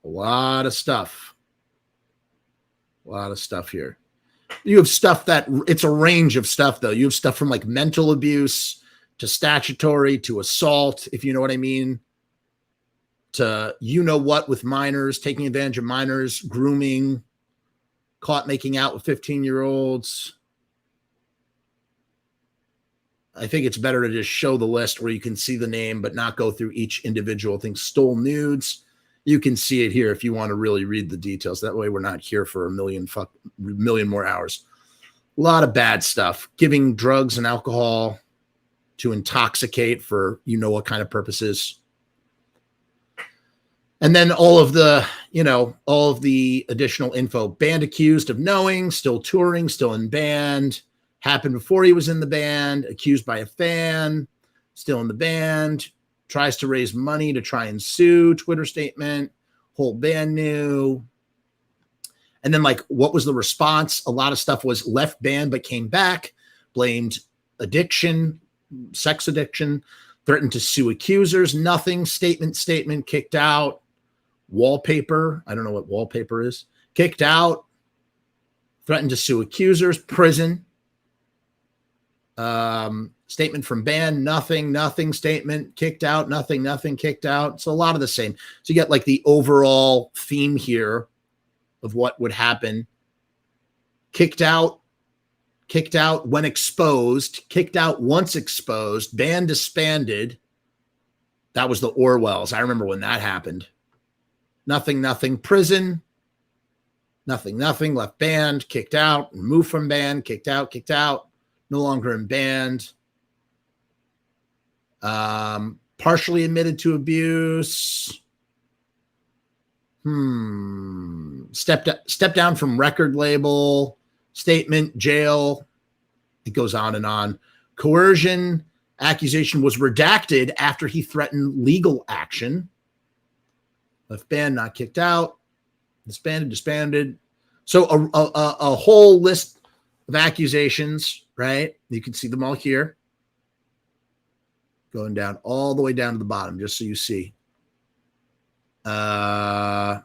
A lot of stuff. A lot of stuff here. You have stuff that it's a range of stuff, though. You have stuff from like mental abuse to statutory to assault, if you know what I mean, to what with minors, taking advantage of minors, grooming, caught making out with 15-year-olds. I think it's better to just show the list where you can see the name, but not go through each individual thing. Stole nudes. You can see it here if you want to really read the details. That way we're not here for a million more hours. A lot of bad stuff. Giving drugs and alcohol to intoxicate for what kind of purposes. And then all of the additional info. Band accused of knowing, still touring, still in band. Happened before he was in the band. Accused by a fan, still in the band. Tries to raise money to try and sue. Twitter statement. Whole band new. And then, what was the response? A lot of stuff was left band but came back. Blamed addiction, sex addiction. Threatened to sue accusers. Nothing. Statement. Kicked out. Wallpaper. I don't know what wallpaper is. Kicked out. Threatened to sue accusers. Prison. Statement from band, nothing, statement, kicked out, nothing, kicked out. So a lot of the same. So you get the overall theme here of what would happen. Kicked out when exposed, kicked out once exposed, band disbanded. That was the Orwells. I remember when that happened. Nothing, prison, nothing, left band, kicked out, removed from band, kicked out. No longer in band. Partially admitted to abuse. Step down from record label. Statement, jail. It goes on and on. Coercion. Accusation was redacted after he threatened legal action. Left band, not kicked out. Disbanded. So a whole list of accusations, right? You can see them all here. Going down all the way down to the bottom, just so you see. Yeah,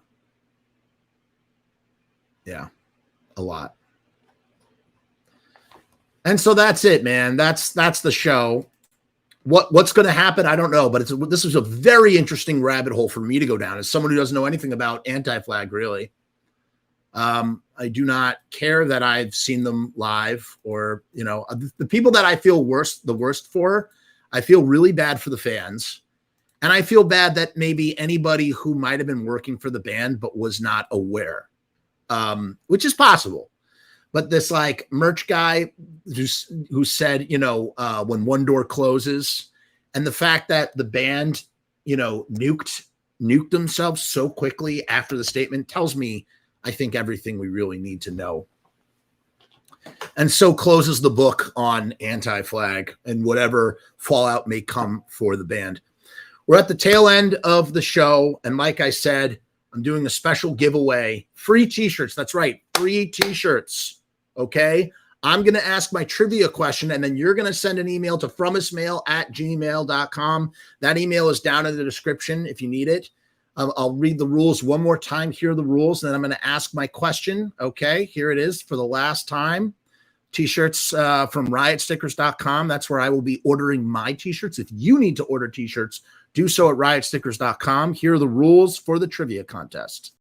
a lot. And so that's it, man. That's the show. What's going to happen? I don't know, but this is a very interesting rabbit hole for me to go down as someone who doesn't know anything about anti-flag, really. I do not care that I've seen them live, or, you know, the people that I feel the worst for, I feel really bad for the fans. And I feel bad that maybe anybody who might have been working for the band but was not aware, which is possible. But this like merch guy who said, you know, when one door closes, and the fact that the band, you know, nuked themselves so quickly after the statement tells me, I think, everything we really need to know. And so closes the book on anti-flag and whatever fallout may come for the band. We're at the tail end of the show. And like I said, I'm doing a special giveaway. Free t-shirts. That's right. Free t-shirts. Okay. I'm going to ask my trivia question, and then you're going to send an email to FrumessMAIL@gmail.com. That email is down in the description if you need it. I'll read the rules one more time. Here are the rules. And then I'm going to ask my question. Okay. Here it is for the last time. T-shirts from riotstickers.com. That's where I will be ordering my t-shirts. If you need to order t-shirts, do so at riotstickers.com. Here are the rules for the trivia contest.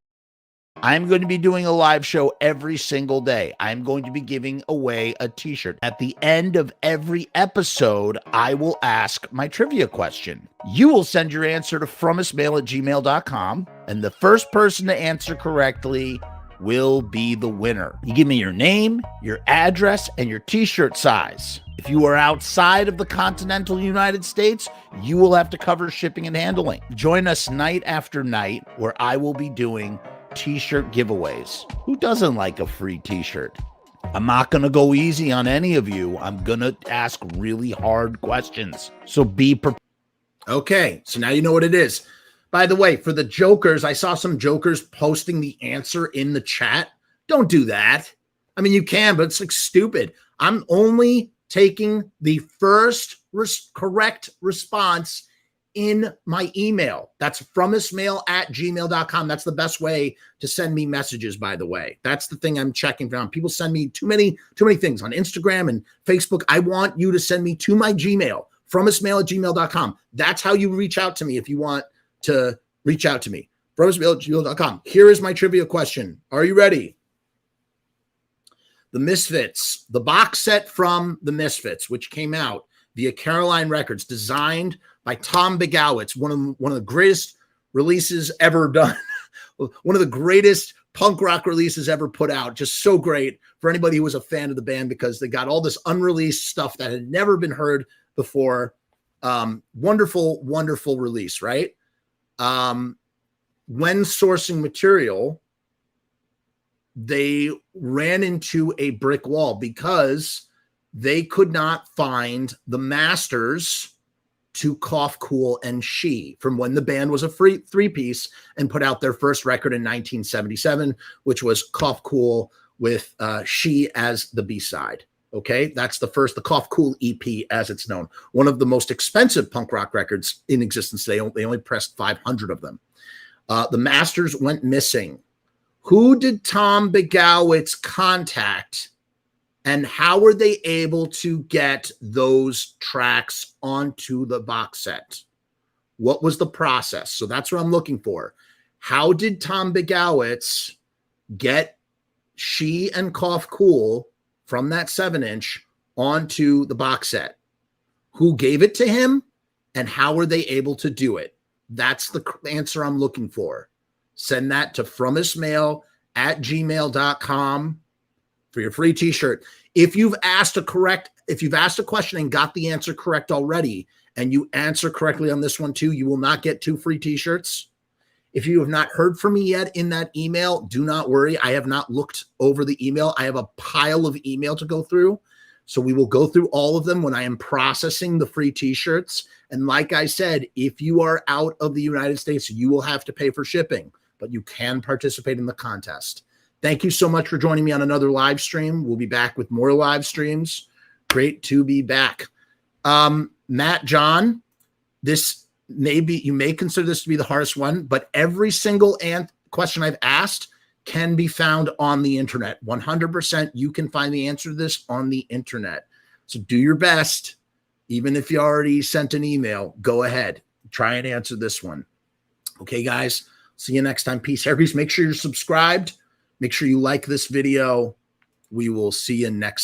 I'm going to be doing a live show every single day. I'm going to be giving away a t-shirt. At the end of every episode, I will ask my trivia question. You will send your answer to FrumessMAIL@gmail.com, and the first person to answer correctly will be the winner. You give me your name, your address, and your t-shirt size. If you are outside of the continental United States, you will have to cover shipping and handling. Join us night after night where I will be doing t-shirt giveaways. Who doesn't like a free t-shirt? I'm not going to go easy on any of you. I'm going to ask really hard questions. So be prepared. Okay, so now you know what it is. By the way, for the jokers, I saw some jokers posting the answer in the chat. Don't do that. I mean, you can, but it's like stupid. I'm only taking the first correct response in my email. That's FrumessMAIL@gmail.com. That's the best way to send me messages, by the way. That's the thing I'm checking from. People send me too many things on Instagram and Facebook. I want you to send me to my Gmail, FrumessMAIL@gmail.com. That's how you reach out to me if you want to reach out to me. FrumessMAIL@gmail.com. Here is my trivia question. Are you ready? The Misfits, the box set from The Misfits, which came out via Caroline Records, designed by Tom Begowitz, one of the greatest releases ever done, one of the greatest punk rock releases ever put out. Just so great for anybody who was a fan of the band, because they got all this unreleased stuff that had never been heard before. Wonderful, wonderful release, right? When sourcing material, they ran into a brick wall because they could not find the masters to Cough, Cool, and She from when the band was a three-piece and put out their first record in 1977, which was Cough, Cool with She as the B-side. Okay, that's the Cough Cool EP, as it's known. One of the most expensive punk rock records in existence. They only pressed 500 of them. The masters went missing. Who did Tom Begowitz contact, and how were they able to get those tracks onto the box set? What was the process? So that's what I'm looking for. How did Tom Begowitz get She and Cough Cool from that 7-inch onto the box set? Who gave it to him, and how were they able to do it? That's the answer I'm looking for. Send that to FrumessMAIL@gmail.com for your free t-shirt. If you've asked a question and got the answer correct already, and you answer correctly on this one too, you will not get 2 free t-shirts. If you have not heard from me yet in that email, do not worry. I have not looked over the email. I have a pile of email to go through. So we will go through all of them when I am processing the free t-shirts. And like I said, if you are out of the United States, you will have to pay for shipping, but you can participate in the contest. Thank you so much for joining me on another live stream. We'll be back with more live streams. Great to be back. Matt, John, this maybe you may consider this to be the hardest one, but every single question I've asked can be found on the internet. 100% you can find the answer to this on the internet. So do your best. Even if you already sent an email, go ahead. Try and answer this one. Okay, guys. See you next time. Peace. Everybody, make sure you're subscribed. Make sure you like this video. We will see you next time.